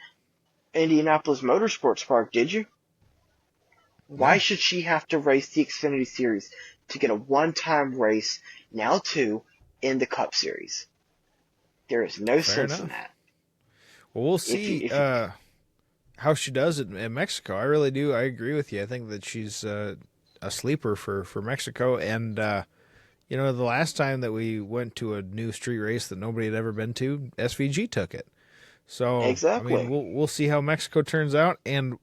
S2: Indianapolis Motorsports Park, did you? Why
S1: No.
S2: should she have to race the Xfinity Series to get a one-time race, now two, in the Cup Series? There is no
S1: Fair
S2: sense in
S1: enough.
S2: that.
S1: Well, we'll
S2: If you,
S1: see
S2: if you,
S1: how she does it in Mexico. I really do. I agree with you. I think that she's a sleeper for Mexico. And, the last time that we went to a new street race that nobody had ever been to, SVG took it. So, I mean,
S2: exactly.
S1: we'll see how Mexico turns out. And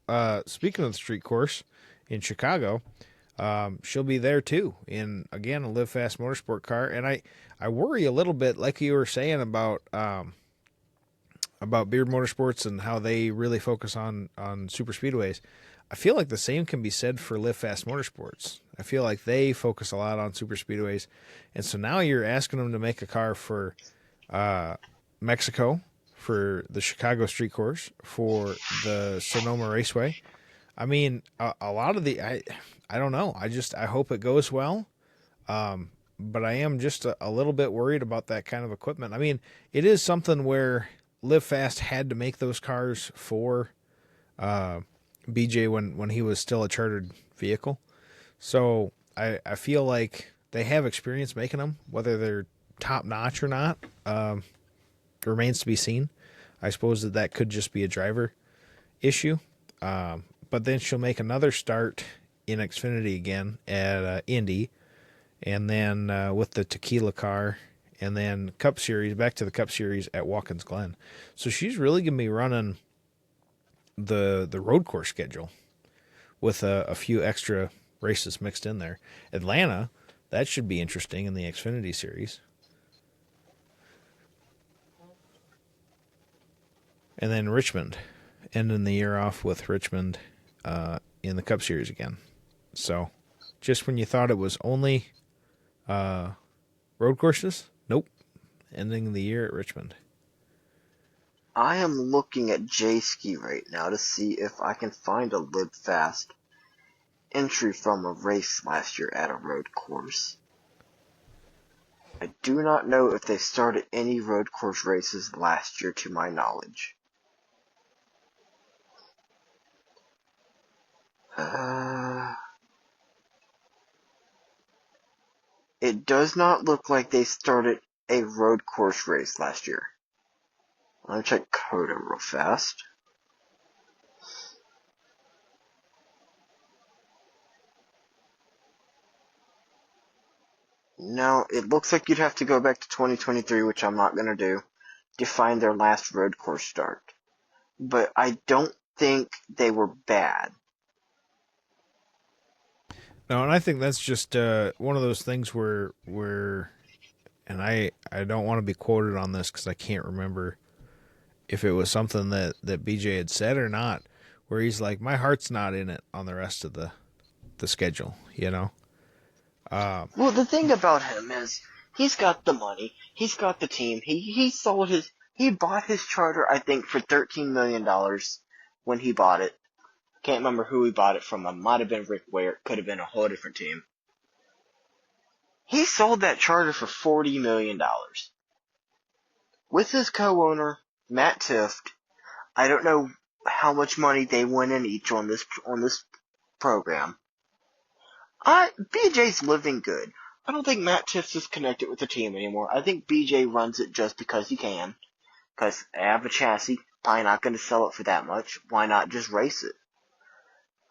S1: speaking of the street course in Chicago, she'll be there too in, again, a Live Fast Motorsport car. And I worry a little bit, like you were saying about Beard Motorsports and how they really focus on super speedways. I feel like the same can be said for Live Fast Motorsports. I feel like they focus a lot on super speedways, and so now you're asking them to make a car for Mexico, for the Chicago Street Course, for the Sonoma Raceway. I mean, a lot of I don't know. I hope it goes well. But I am just a little bit worried about that kind of equipment. I mean, it is something where Live Fast had to make those cars for BJ when he was still a chartered vehicle. So I feel like they have experience making them. Whether they're top notch or not remains to be seen. I suppose that could just be a driver issue. But then she'll make another start in Xfinity again at Indy, and then with the tequila car, and then Cup Series, back to the Cup Series at Watkins Glen. So she's really going to be running the road course schedule with a few extra races mixed in there. Atlanta, that should be interesting in the Xfinity Series. And then Richmond, ending the year off with Richmond in the Cup Series again. So just when you thought it was only road courses, nope, ending the year at Richmond.
S2: I am looking at J-Ski right now to see if I can find a Live Fast entry from a race last year at a road course. I do not know if they started any road course races last year to my knowledge. It does not look like they started a road course race last year. Let me check COTA real fast. No, it looks like you'd have to go back to 2023, which I'm not going to do, to find their last road course start. but I don't think they were bad.
S1: No, and I think that's just one of those things and I don't want to be quoted on this because I can't remember if it was something that BJ had said or not, where he's like, my heart's not in it on the rest of the schedule, you know?
S2: Well, the thing about him is he's got the money, he's got the team. He bought his charter, I think, for $13 million when he bought it. Can't remember who he bought it from. It might have been Rick Ware. It could have been a whole different team. He sold that charter for $40 million with his co-owner Matt Tift. I don't know how much money they went in each on this program. BJ's living good. I don't think Matt Tift is connected with the team anymore. I think BJ runs it just because he can. Because I have a chassis, probably not going to sell it for that much. Why not just race it?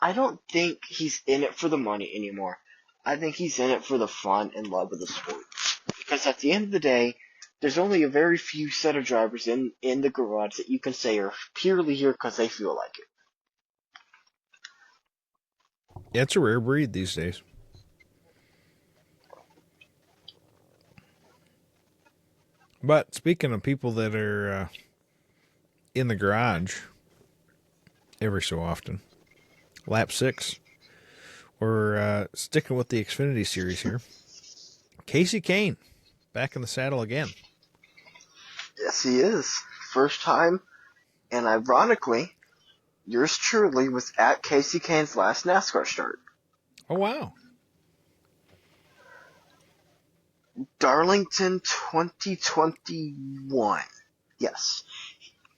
S2: I don't think he's in it for the money anymore. I think he's in it for the fun and love of the sport. Because at the end of the day, there's only a very few set of drivers in the garage that you can say are purely here because they feel like it.
S1: Yeah, it's a rare breed these days. But speaking of people that are in the garage every so often, lap 6, we're sticking with the Xfinity series here. Kasey Kahne back in the saddle again.
S2: Yes, he is. First time, and ironically, yours truly was at Kasey Kahne's last NASCAR start.
S1: Oh, wow.
S2: Darlington 2021. Yes.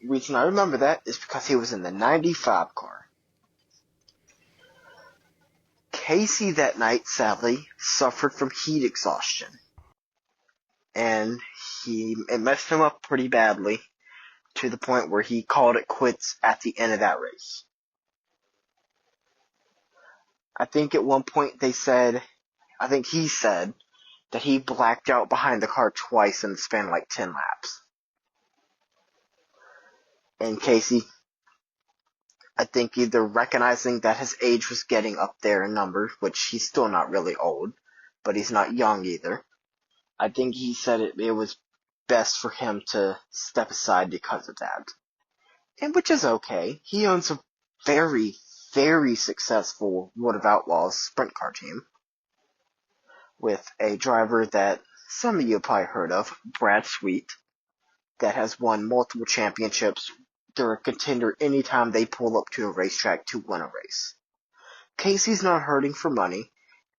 S2: The reason I remember that is because he was in the 95 car. Kasey that night, sadly, suffered from heat exhaustion. And it messed him up pretty badly to the point where he called it quits at the end of that race. I think at one point he said that he blacked out behind the car twice in the span of like 10 laps. And Kasey, I think either recognizing that his age was getting up there in numbers, which he's still not really old, but he's not young either. I think he said it was best for him to step aside because of that. And which is okay. He owns a very, very successful World of Outlaws sprint car team with a driver that some of you have probably heard of, Brad Sweet, that has won multiple championships. They're a contender anytime they pull up to a racetrack to win a race. Kasey's not hurting for money.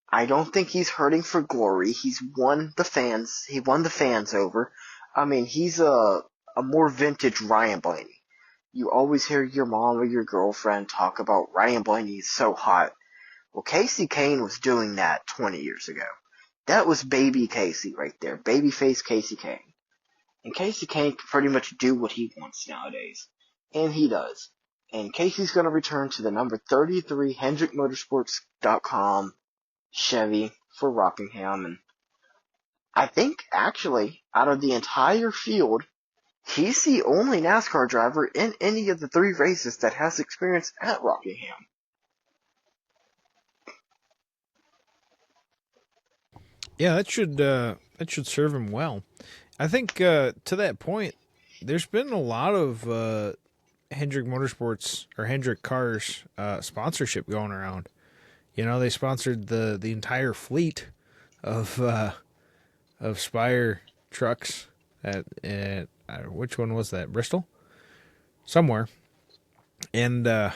S2: I don't think he's hurting for glory. He won the fans over. I mean, he's a more vintage Ryan Blaney. You always hear your mom or your girlfriend talk about Ryan Blaney is so hot. Well, Kasey Kahne was doing that 20 years ago. That was baby Kasey right there. Babyface Kasey Kahne. And Kasey Kahne can pretty much do what he wants nowadays. And he does. And Kasey's going to return to the number 33 HendrickMotorsports.com Chevy for Rockingham. And I think, actually, out of the entire field, he's the only NASCAR driver in any of the 3 races that has experience at Rockingham.
S1: Yeah, that should serve him well. I think to that point, there's been a lot of Hendrick Motorsports or Hendrick Cars sponsorship going around. You know, they sponsored the entire fleet of Spire trucks at which one was that? Bristol, somewhere, and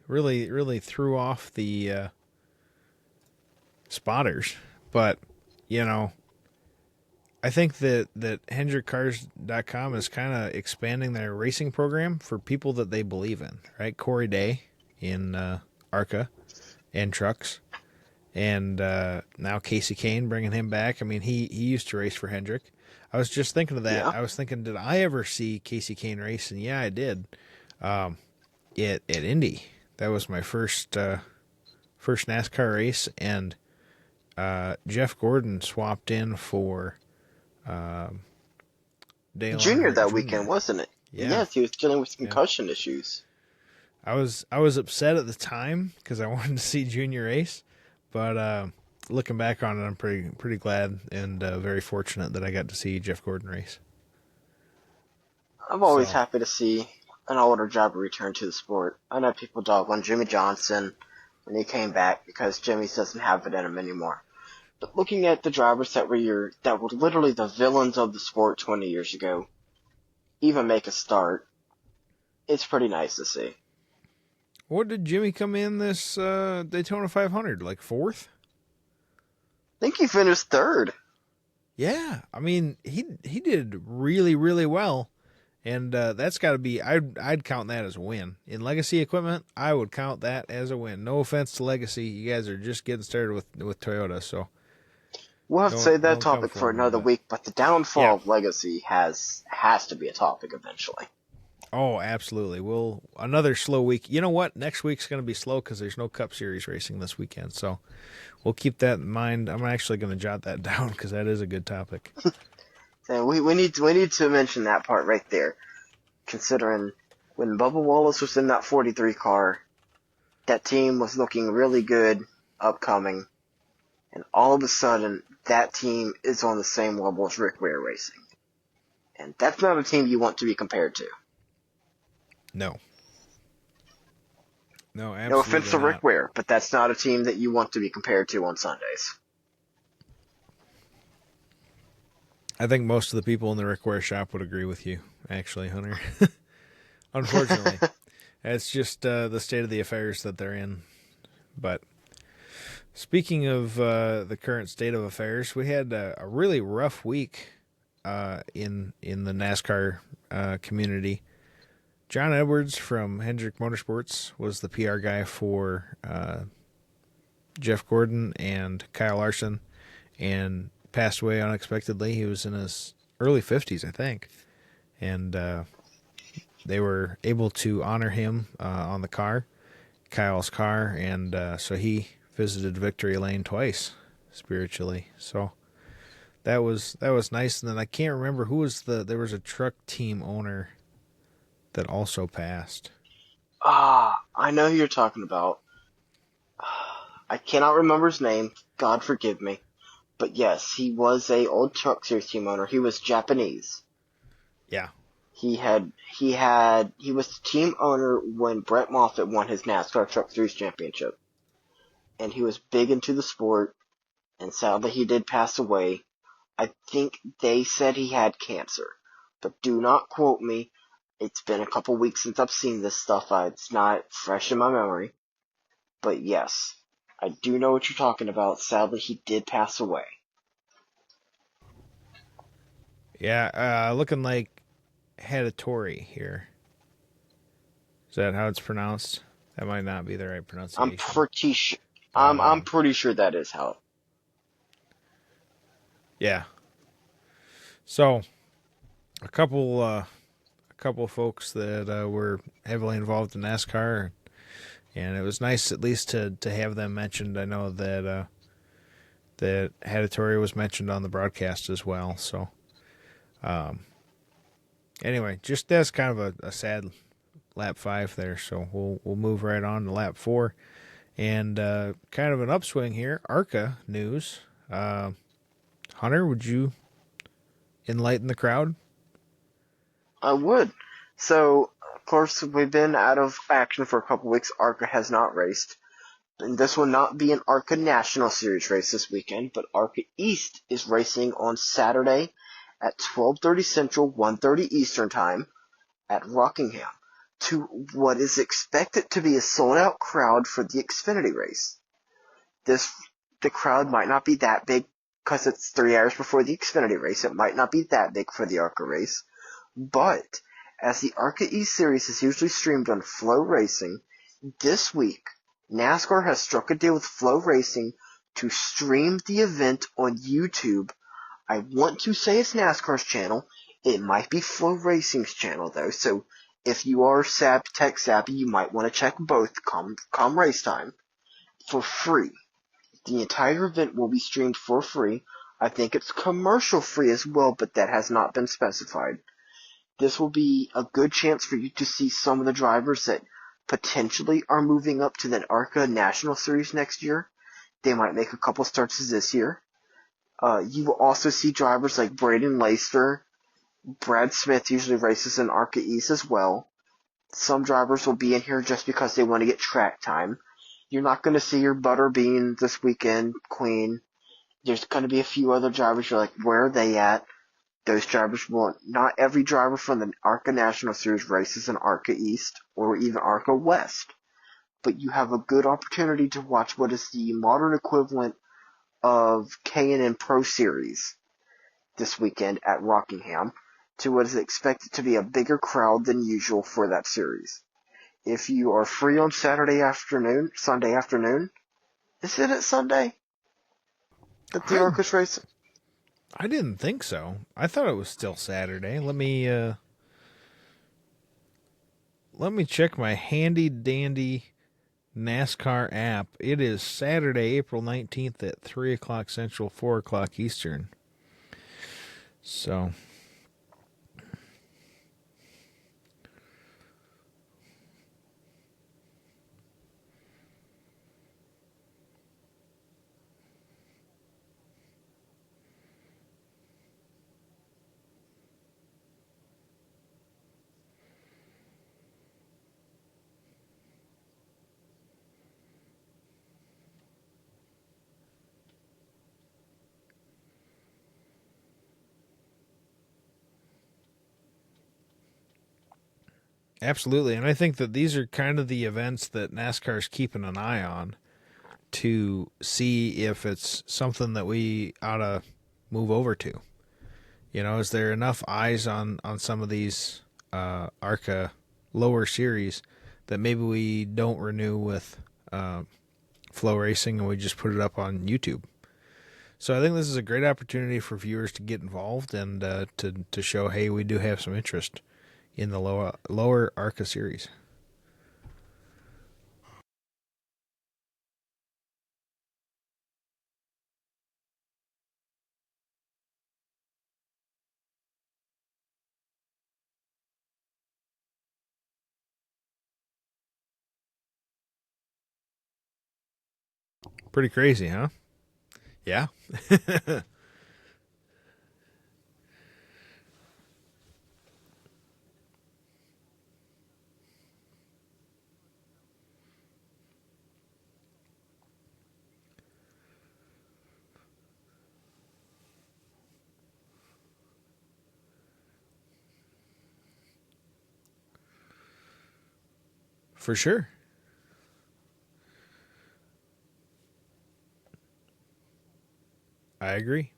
S1: really threw off the spotters. But you know, I think that HendrickCars.com is kind of expanding their racing program for people that they believe in, right? Corey Day in ARCA and trucks, and now Kasey Kahne, bringing him back. I mean, he used to race for Hendrick. I was just thinking of that.
S2: Yeah.
S1: I was thinking, did I ever see Kasey Kahne race? And yeah, I did. At Indy, that was my first NASCAR race, and Jeff Gordon swapped in for Dale
S2: Junior
S1: Earnhardt
S2: that
S1: Jr.
S2: weekend, wasn't it?
S1: Yeah,
S2: Yes, he was dealing with
S1: yeah.
S2: concussion issues.
S1: I was upset at the time because I wanted to see Junior race, but looking back on it, I'm pretty glad and very fortunate that I got to see Jeff Gordon race.
S2: I'm always
S1: So
S2: happy to see an older driver return to the sport. I know people dog on Jimmy Johnson when he came back because Jimmy doesn't have it in him anymore. But looking at the drivers that were literally the villains of the sport 20 years ago, even make a start, it's pretty nice to see. I
S1: what did Jimmy come in this Daytona 500 like fourth?
S2: think he finished third.
S1: Yeah, I mean he did really well, and that's got to be I'd count that as a win in Legacy equipment. I would count that as a win. No offense to Legacy, you guys are just getting started with Toyota, so
S2: We'll have to save that
S1: don't come
S2: topic for
S1: for me.
S2: another
S1: But
S2: week, but the downfall
S1: yeah,
S2: of Legacy has to be a topic eventually.
S1: oh absolutely. We'll another slow week. You know what? Next week's going to be slow because there's no Cup Series racing this weekend, so we'll keep that in mind. I'm actually going to jot that down because that is a good topic.
S2: So we need to mention that part right there, considering when Bubba Wallace was in that 43 car, that team was looking really good upcoming, and all of a sudden, that team is on the same level as Rick Ware Racing. And that's not a team you want to be compared to.
S1: No, no,
S2: No offense
S1: absolutely
S2: to Rick
S1: not.
S2: Ware, but that's not a team that you want to be compared to on Sundays.
S1: I think most of the people in the Rick Ware shop would agree with you, actually, Hunter. Unfortunately, it's just the state of the affairs that they're in. But speaking of the current state of affairs, we had a really rough week in the NASCAR community. John Edwards from Hendrick Motorsports was the PR guy for Jeff Gordon and Kyle Larson, and passed away unexpectedly. He was in his early 50s, I think, and they were able to honor him on the car, Kyle's car, and so he visited Victory Lane twice spiritually. So that was nice. And then I can't remember who was there was a truck team owner that also passed.
S2: I know who you're talking about. I cannot remember his name. God forgive me. But yes, he was a old truck series team owner. He was Japanese.
S1: Yeah,
S2: He was the team owner when Brett Moffitt won his NASCAR Truck Series championship. And he was big into the sport, and sadly he did pass away. I think they said he had cancer. But do not quote me. It's been a couple weeks since I've seen this stuff. It's not fresh in my memory. But yes, I do know what you're talking about. Sadly, he did pass away.
S1: yeah, looking like Hadatori here. Is that how it's pronounced? That might not be the right
S2: I'm
S1: pronunciation.
S2: pretty sure. I'm
S1: Um,
S2: pretty sure that is how.
S1: yeah. So a couple folks that were heavily involved in NASCAR, and it was nice at least to have them mentioned. I know that Hadatori was mentioned on the broadcast as well. So anyway, just that's kind of a sad lap 5 there. So we'll move right on to lap 4, and kind of an upswing here. ARCA news. Hunter, would you enlighten the crowd?
S2: I would. So, of course, we've been out of action for a couple weeks. ARCA has not raced. And this will not be an ARCA National Series race this weekend, but ARCA East is racing on Saturday at 12:30 Central, 1:30 Eastern Time at Rockingham to what is expected to be a sold-out crowd for the Xfinity race. This The crowd might not be that big because it's 3 hours before the Xfinity race. It might not be that big for the ARCA race, but as the ARCA East Series is usually streamed on Flow Racing, this week NASCAR has struck a deal with Flow Racing to stream the event on YouTube. I want to say it's NASCAR's channel. It might be Flow Racing's channel though, so if you are tech savvy, you might want to check both come race time for free. The entire event will be streamed for free. I think it's commercial free as well, but that has not been specified. This will be a good chance for you to see some of the drivers that potentially are moving up to the ARCA National Series next year. They might make a couple starts this year. You will also see drivers like Braden Leister. Brad Smith usually races in ARCA East as well. Some drivers will be in here just because they want to get track time. You're not going to see your Butterbean this weekend, Queen. There's going to be a few other drivers you're like, where are they at? Those drivers won't. Not every driver from the ARCA National Series races in ARCA East or even ARCA West. But you have a good opportunity to watch what is the modern equivalent of K&N Pro Series this weekend at Rockingham to what is expected to be a bigger crowd than usual for that series. If you are free on Sunday afternoon, is it at Sunday that the ARCA's racing?
S1: I didn't think so. I thought it was still Saturday. Let me check my handy dandy NASCAR app. It is Saturday, April 19th at 3 o'clock Central, 4 o'clock Eastern. So, absolutely. And I think that these are kind of the events that NASCAR is keeping an eye on to see if it's something that we ought to move over to. You know, is there enough eyes on some of these ARCA lower series that maybe we don't renew with Flow Racing and we just put it up on YouTube? So I think this is a great opportunity for viewers to get involved and to show, hey, we do have some interest in the lower ARCA series. Pretty crazy, huh? Yeah. For sure. I agree.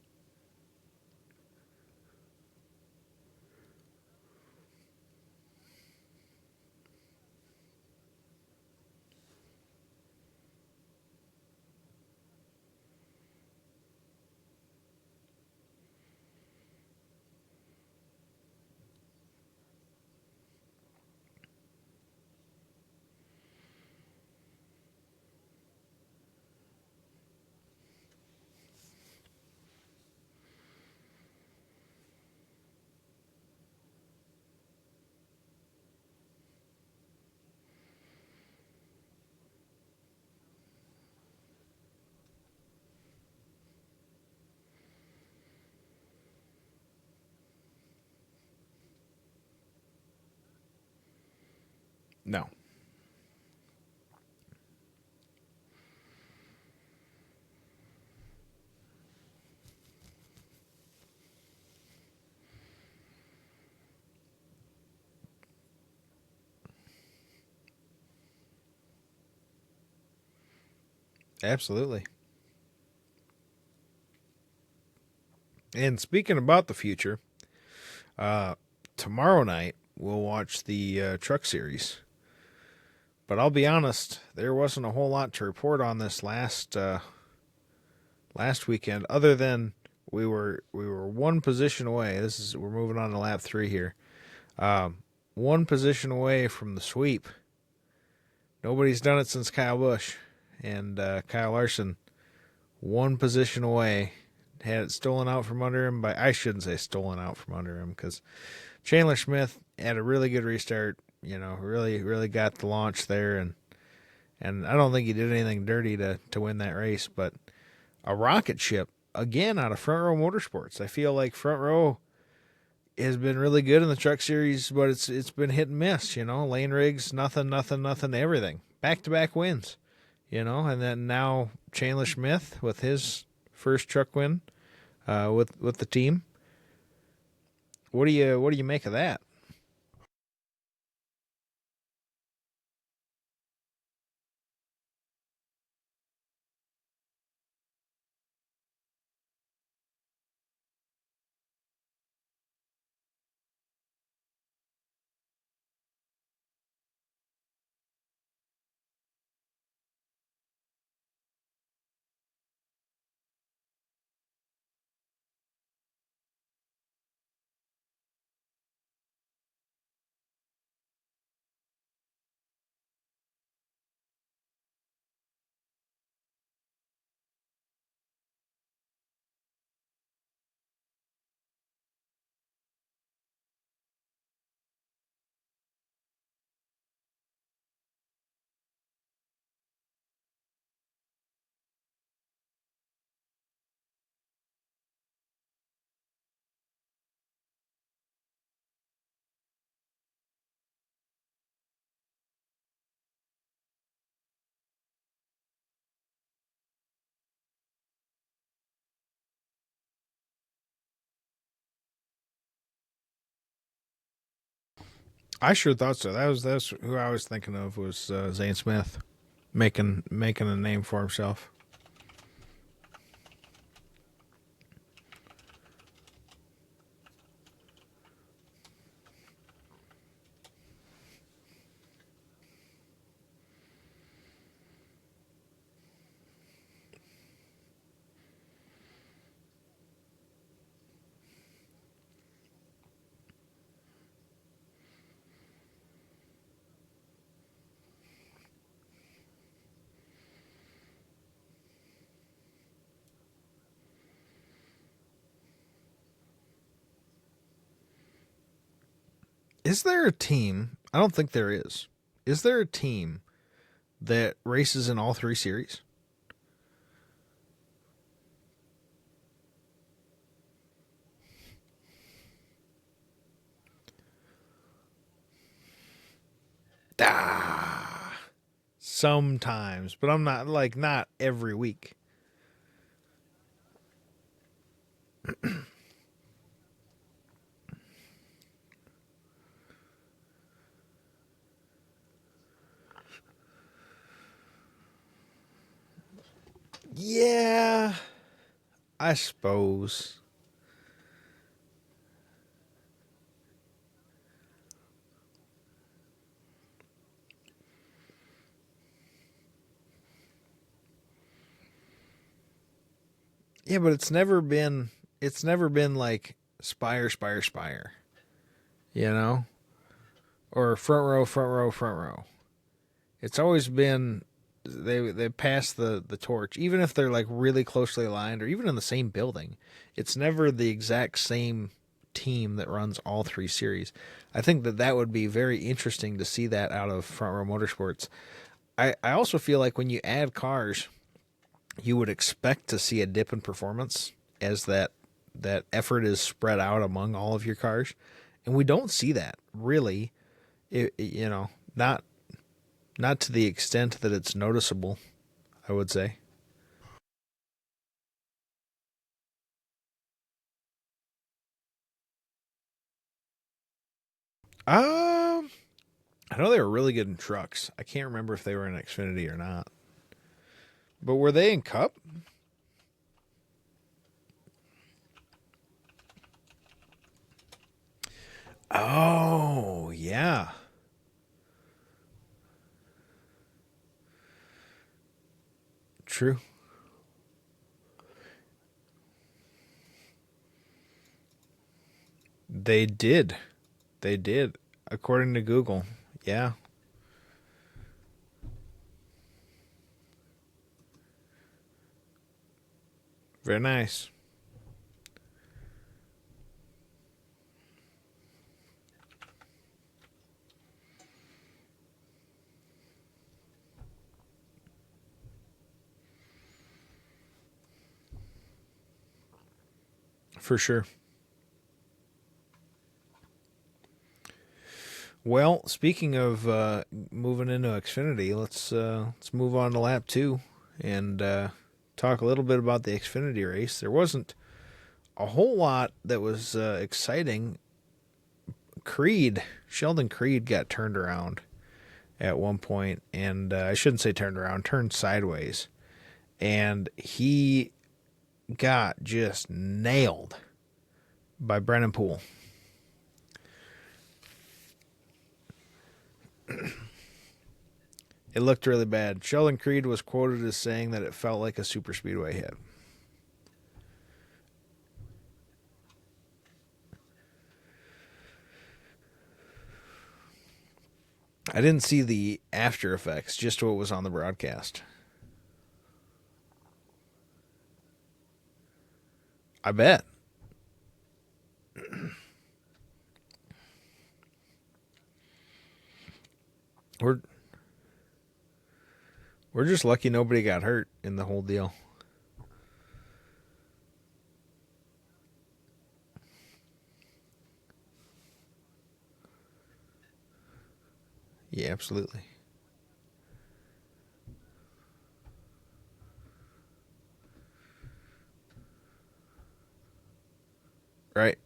S1: No. Absolutely. And speaking about the future, tomorrow night we'll watch the truck series. But I'll be honest, there wasn't a whole lot to report on this last weekend, other than we were one position away. We're moving on to lap 3 here. One position away from the sweep. Nobody's done it since Kyle Busch, and Kyle Larson, one position away, had it stolen out from under him. I shouldn't say stolen out from under him, because Chandler Smith had a really good restart. Really got the launch there, and I don't think he did anything dirty to win that race. But a rocket ship again out of Front Row Motorsports. I feel like Front Row has been really good in the truck series, but it's been hit and miss. Lane Riggs, nothing, everything. Back to back wins. And then now Chandler Smith with his first truck win with the team. What do you make of that? I sure thought so. That's who I was thinking of was Zane Smith making a name for himself. Is there a team? I don't think there is. Is there a team that races in all three series? Ah, sometimes, but I'm not every week. Yeah, I suppose. Yeah, but it's never been like Spire, you know, or front row, front row. It's always been they pass the torch, even if they're like really closely aligned or even in the same building. It's never the exact same team that runs all three series. I think that would be very interesting to see that out of Front Row Motorsports. I also feel like when you add cars, you would expect to see a dip in performance as that effort is spread out among all of your cars, and we don't see that really. Not to the extent that it's noticeable, I would say. Um, I know they were really good in trucks. I can't remember if they were in Xfinity or not. But were they in Cup? Oh, yeah. True. They did. They did. According to Google. Yeah. Very nice. For sure. Well, speaking of moving into Xfinity, let's move on to lap 2 and talk a little bit about the Xfinity race. There wasn't a whole lot that was exciting. Sheldon Creed got turned around at one point, and I shouldn't say turned around, turned sideways, and he got just nailed by Brennan Poole. It looked really bad. Sheldon Creed was quoted as saying that it felt like a super speedway hit. I didn't see the after effects, just what was on the broadcast. I bet. We're just lucky nobody got hurt in the whole deal. Yeah, absolutely. Right.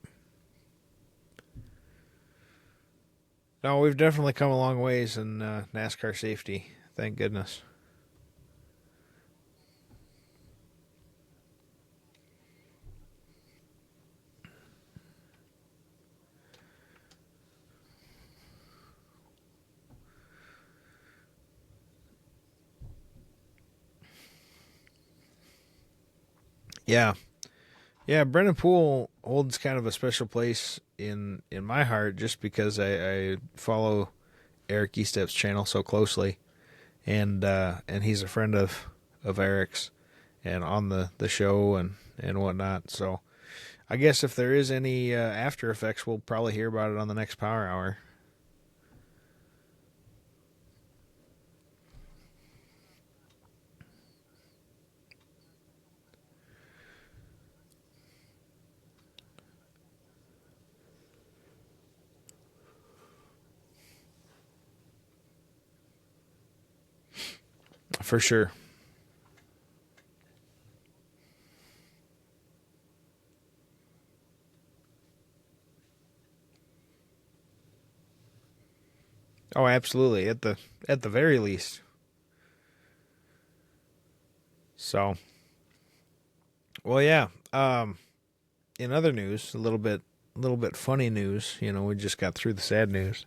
S1: No, we've definitely come a long ways in NASCAR safety. Thank goodness. Yeah. Yeah, Brennan Poole holds kind of a special place in my heart just because I follow Eric Estep's channel so closely, and he's a friend of Eric's and on the show and whatnot. So I guess if there is any after effects, we'll probably hear about it on the next Power Hour. For sure. Oh, absolutely. At the very least. So, well, yeah. In other news, a little bit funny news. We just got through the sad news.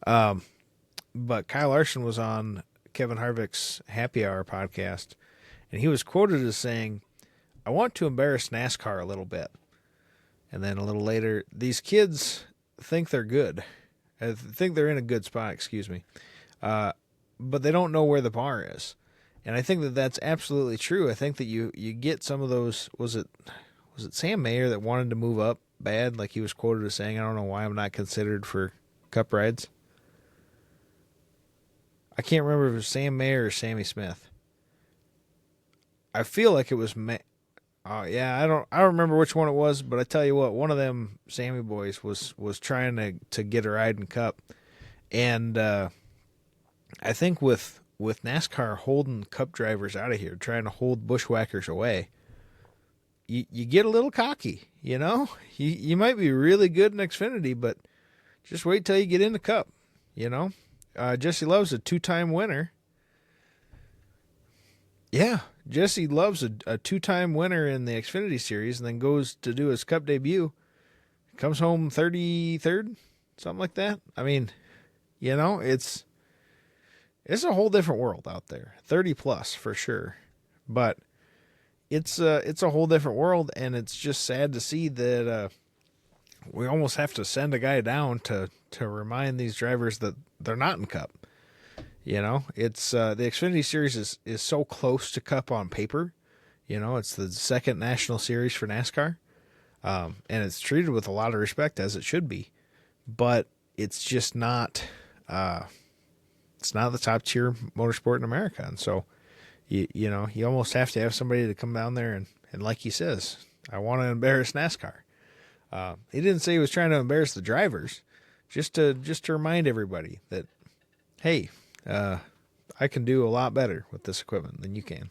S1: But Kyle Larson was on Kevin Harvick's Happy Hour podcast, and he was quoted as saying, "I want to embarrass NASCAR a little bit." And then a little later, these kids think they're good. I think they're in a good spot, excuse me. But they don't know where the bar is. And I think that that's absolutely true. I think that you get some of those. Was it Sam Mayer that wanted to move up bad? Like he was quoted as saying, "I don't know why I'm not considered for Cup rides." I can't remember if it was Sam Mayer or Sammy Smith. I feel like it was Oh yeah, I don't remember which one it was, but I tell you what, one of them Sammy boys was trying to get a ride in Cup, and I think with NASCAR holding Cup drivers out of here, trying to hold bushwhackers away, you get a little cocky, You might be really good in Xfinity, but just wait till you get in the Cup, Jesse Love's a 2-time winner. Yeah, Jesse Love's a 2-time winner in the Xfinity Series, and then goes to do his Cup debut. Comes home 33rd, something like that. I mean, it's a whole different world out there. 30 plus for sure, but it's a whole different world, and it's just sad to see that we almost have to send a guy down to remind these drivers that they're not in Cup. It's the Xfinity Series is so close to Cup on paper. It's the second national series for NASCAR, and it's treated with a lot of respect, as it should be. But it's just not. It's not the top tier motorsport in America, and so you almost have to have somebody to come down there and like he says, I want to embarrass NASCAR. He didn't say he was trying to embarrass the drivers, just to remind everybody that, hey, I can do a lot better with this equipment than you can,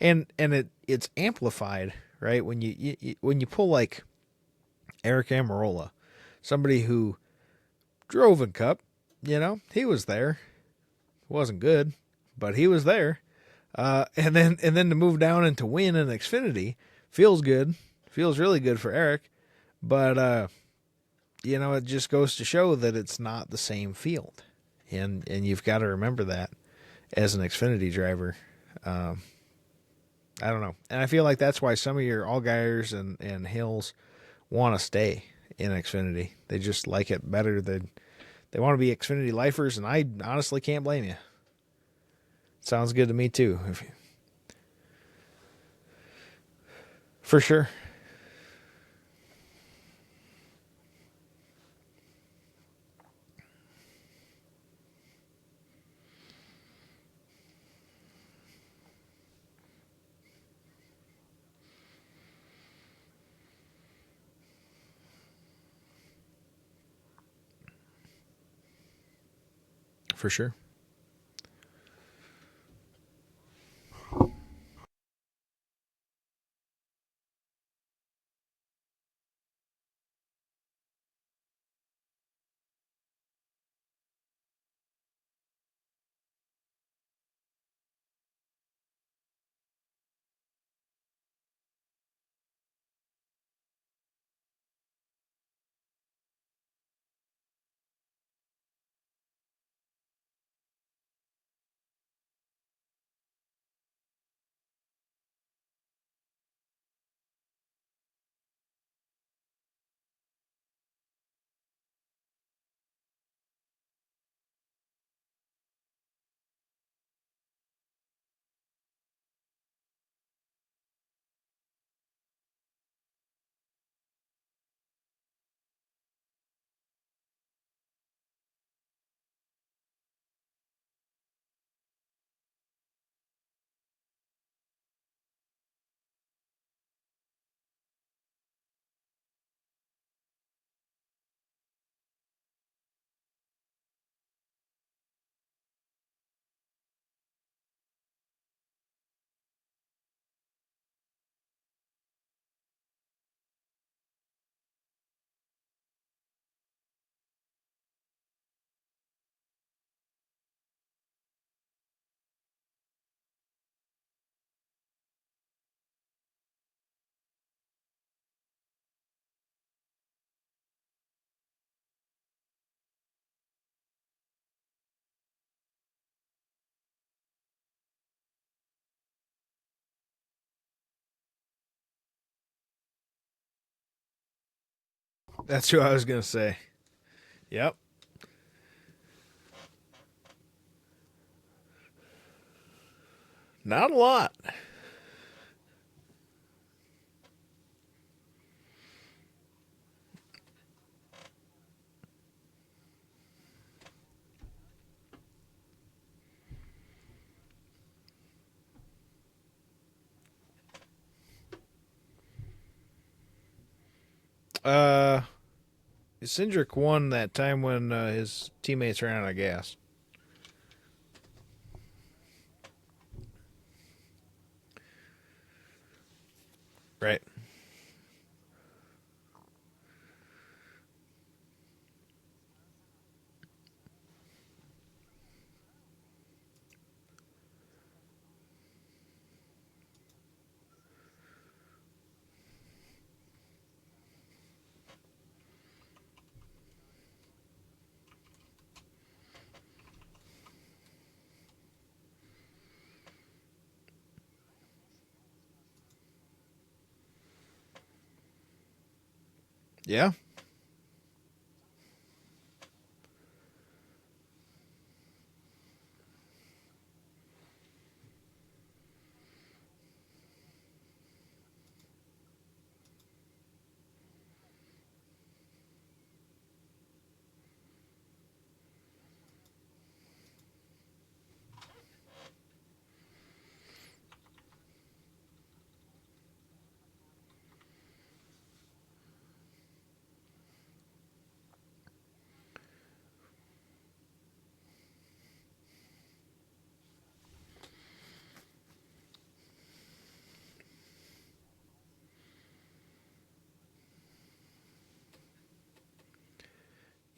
S1: and it's amplified, right? When when you pull like Eric Amarola, somebody who drove in Cup, he was there, wasn't good, but he was there, and then to move down and to win in Xfinity feels good, feels really good for Eric, but it just goes to show that it's not the same field, and you've got to remember that as an Xfinity driver. I don't know, and I feel like that's why some of your Allgaiers and Hills want to stay in Xfinity. They just like it better than they want to be Xfinity lifers, and I honestly can't blame you. Sounds good to me too, for sure. For sure. That's who I was gonna say. Yep. Not a lot. Uh, Cindric won that time when his teammates ran out of gas. Right. Yeah.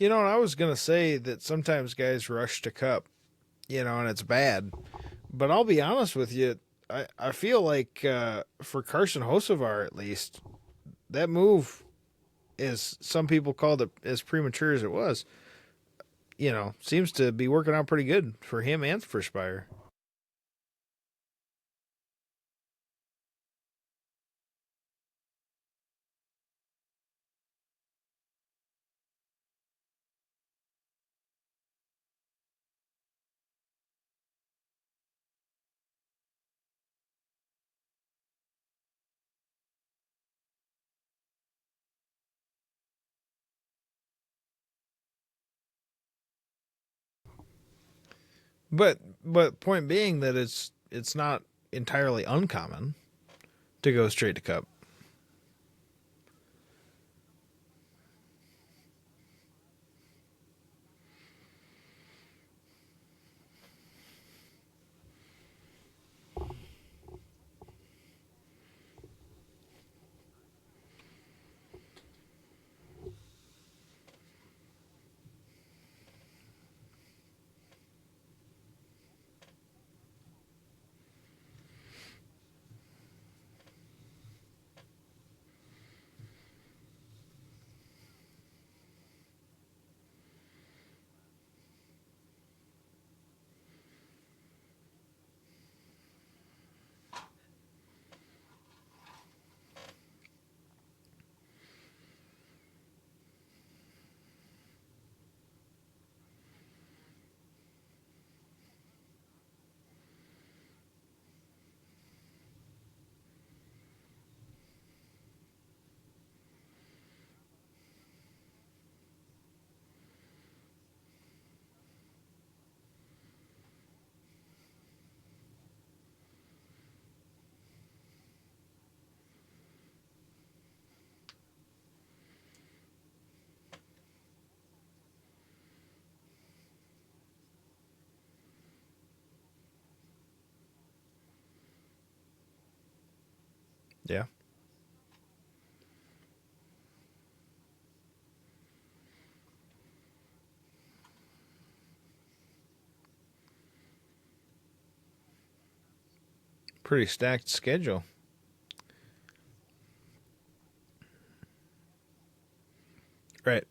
S1: And I was gonna say that sometimes guys rush to cup, and it's bad. But I'll be honest with you, I feel like for Carson Hocevar at least, that move, as some people called it, as premature as it was, seems to be working out pretty good for him and for Spire. But point being that it's not entirely uncommon to go straight to cup. Yeah, pretty stacked schedule. Right.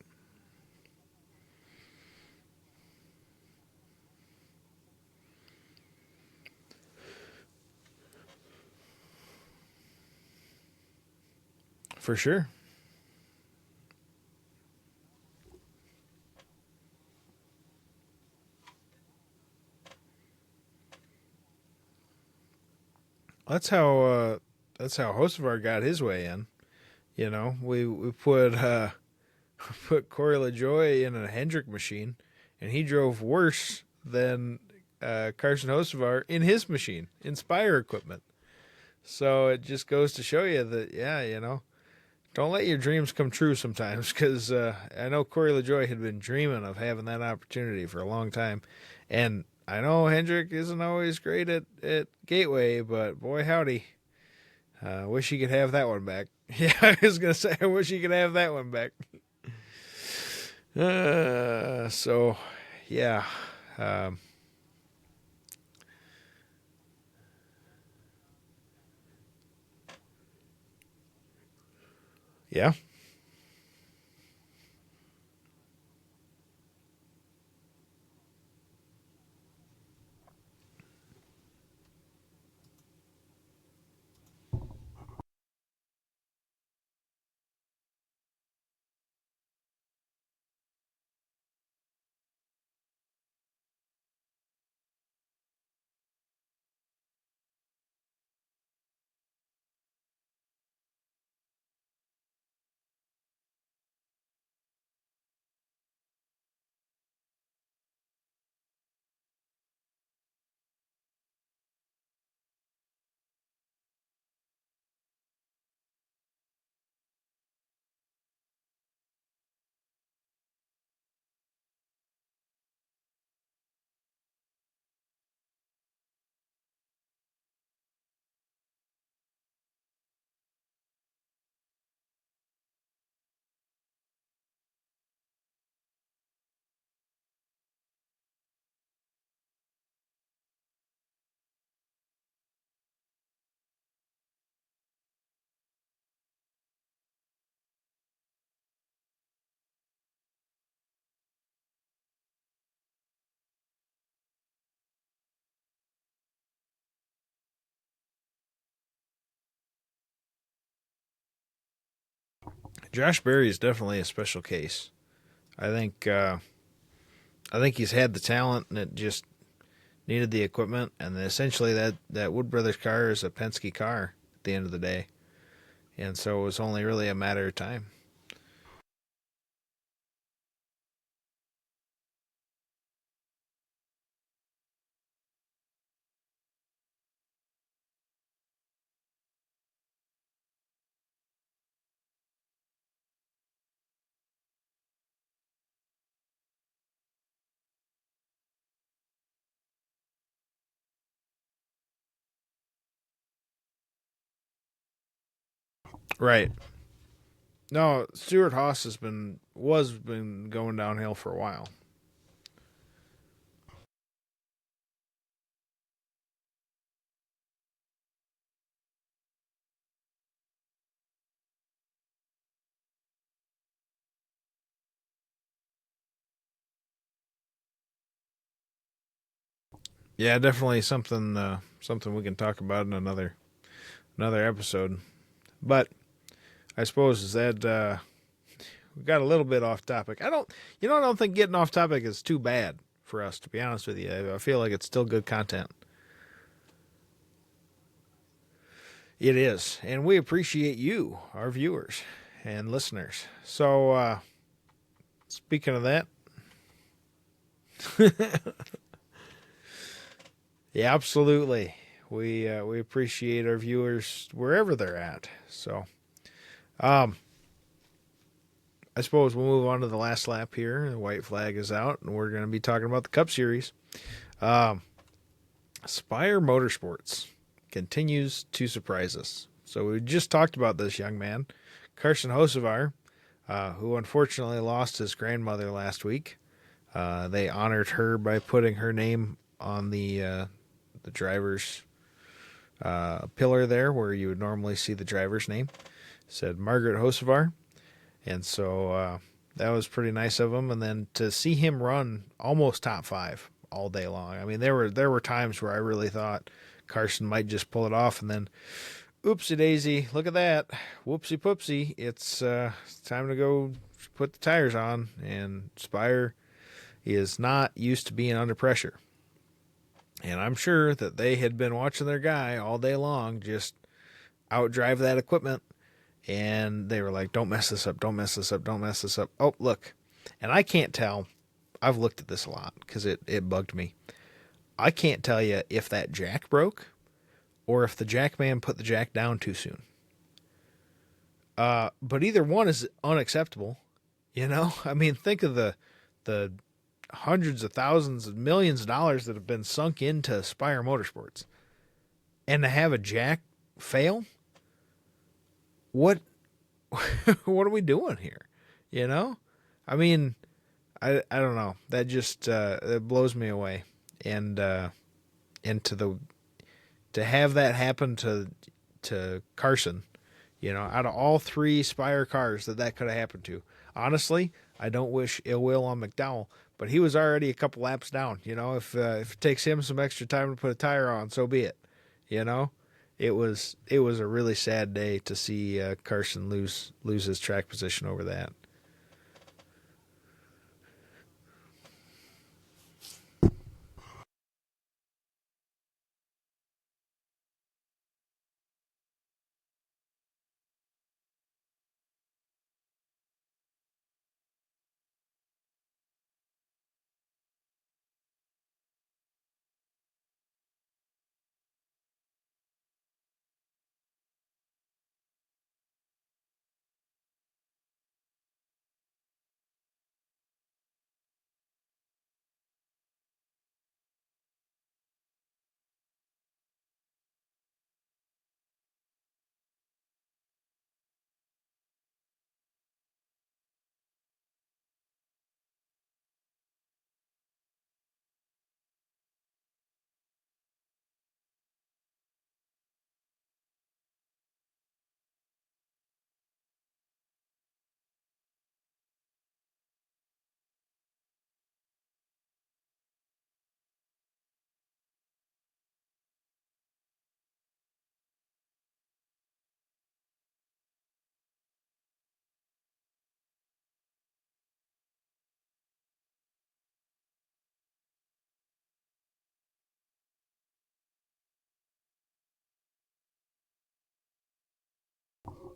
S1: For sure. That's how Hocevar got his way in. We put Corey LaJoy in a Hendrick machine, and he drove worse than Carson Hocevar in his machine, Inspire equipment. So it just goes to show you that, yeah, don't let your dreams come true sometimes, because I know Corey LaJoy had been dreaming of having that opportunity for a long time. And I know Hendrick isn't always great at Gateway, but boy, howdy. Wish he could have that one back. Yeah, I was going to say, I wish he could have that one back. So, yeah. Um, yeah. Josh Berry is definitely a special case. I think I think he's had the talent, and it just needed the equipment. And essentially, that Wood Brothers car is a Penske car at the end of the day, and so it was only really a matter of time. Right. No, Stuart Haas was been going downhill for a while. Yeah, definitely something we can talk about in another episode. But I suppose is that we got a little bit off topic. I don't think getting off topic is too bad for us. To be honest with you, I feel like it's still good content. It is, and we appreciate you, our viewers and listeners. So, speaking of that, yeah, absolutely. We appreciate our viewers wherever they're at. So, um, I suppose we'll move on to the last lap here. The white flag is out, and we're going to be talking about the Cup Series. Um, Spire Motorsports continues to surprise us. So we just talked about this young man, Carson Hocevar, who unfortunately lost his grandmother last week. They honored her by putting her name on the driver's pillar there, where you would normally see the driver's name. It said Margaret Hocevar, and so that was pretty nice of him. And then to see him run almost top five all day long. I mean, there were times where I really thought Carson might just pull it off, and then oopsie daisy, look at that, whoopsie poopsie, it's time to go put the tires on. And Spire is not used to being under pressure. And I'm sure that they had been watching their guy all day long just outdrive that equipment. And they were like, don't mess this up, don't mess this up, don't mess this up. Oh, look. And I can't tell. I've looked at this a lot because it bugged me. I can't tell you if that jack broke or if the jack man put the jack down too soon. But either one is unacceptable. You know, I mean, think of the hundreds of thousands of millions of dollars that have been sunk into Spire Motorsports, and to have a jack fail. What what are we doing here? You know, I mean, I don't know. That just it blows me away, and to have that happen to Carson. You know, out of all three Spire cars that could have happened to, honestly, I don't wish ill will on McDowell, but he was already a couple laps down. You know, if it takes him some extra time to put a tire on, so be it. You know, it was a really sad day to see Carson lose his track position over that.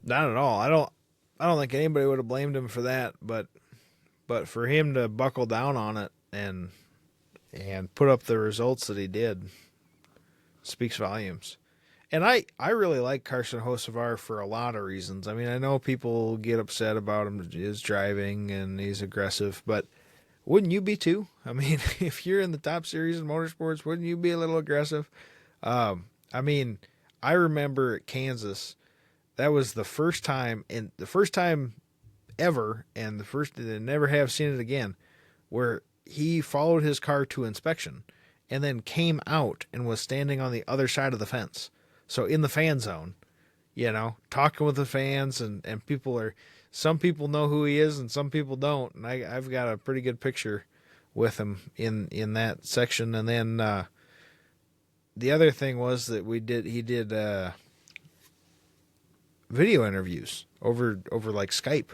S1: Not at all. I don't think anybody would have blamed him for that, but for him to buckle down on it and put up the results that he did speaks volumes. And I really like Carson Hocevar for a lot of reasons. I mean, I know people get upset about him, his driving, and he's aggressive, but wouldn't you be too? I mean, if you're in the top series in motorsports, wouldn't you be a little aggressive? I mean, I remember at Kansas, that was the first time ever, and the first, they never have seen it again, where he followed his car to inspection and then came out and was standing on the other side of the fence. So in the fan zone, talking with the fans, and some people know who he is and some people don't. And I've got a pretty good picture with him in that section. And then the other thing was that he did video interviews over like Skype.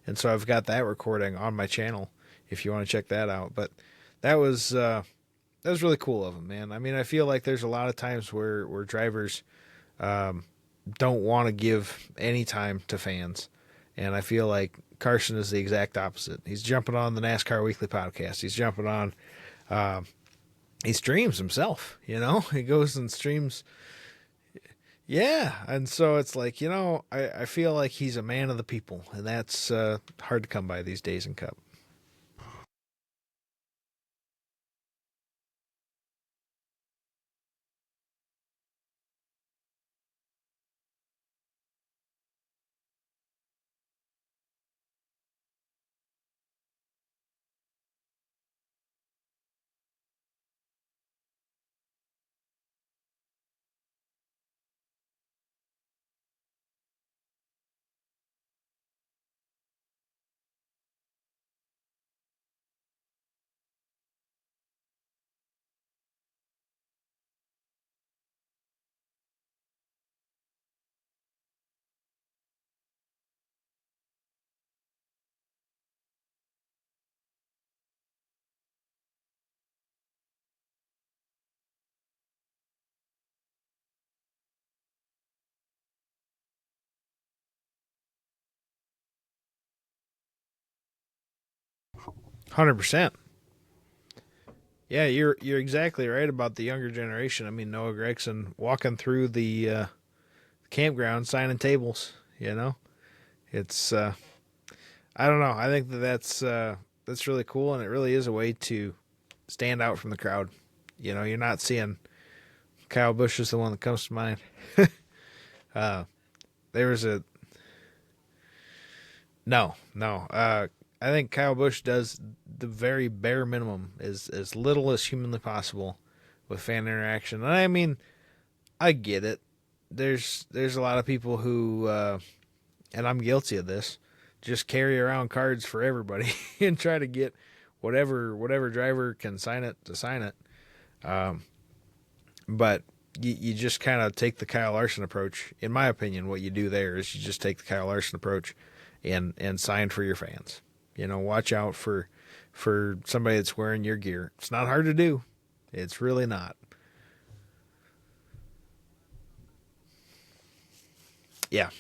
S1: And so I've got that recording on my channel if you want to check that out. But that was really cool of him, man. I mean, I feel like there's a lot of times where drivers don't want to give any time to fans. And I feel like Carson is the exact opposite. He's jumping on the NASCAR Weekly podcast. He's jumping on, he streams himself, he goes and streams. Yeah. And so it's like, I feel like he's a man of the people, and that's hard to come by these days in Cup. – 100%. Yeah, you're exactly right about the younger generation. I mean, Noah Gragson walking through the campground signing tables. It's I don't know. I think that's really cool, and it really is a way to stand out from the crowd. You're not seeing Kyle Busch is the one that comes to mind. There was a no. I think Kyle Busch does the very bare minimum, as little as humanly possible with fan interaction. And I mean, I get it. There's a lot of people who, and I'm guilty of this, just carry around cards for everybody and try to get whatever driver can sign it to sign it. But you just kind of take the Kyle Larson approach. In my opinion, what you do there is you just take the Kyle Larson approach and sign for your fans. Watch out for somebody that's wearing your gear. It's not hard to do. It's really not. Yeah.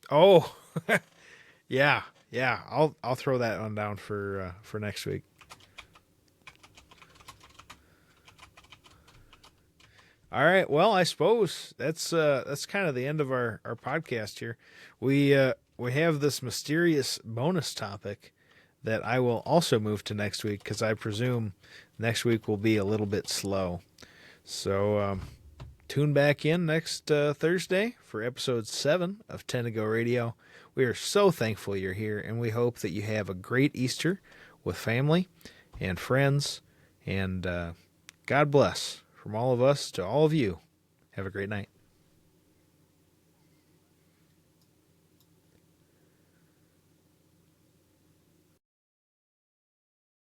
S1: Oh, yeah. I'll throw that one down for next week. All right. Well, I suppose that's kind of the end of our podcast here. We have this mysterious bonus topic that I will also move to next week, because I presume next week will be a little bit slow. So tune back in next Thursday for episode 7 of 10 to Go Radio. We are so thankful you're here, and we hope that you have a great Easter with family and friends, and God bless. From all of us to all of you, have a great night.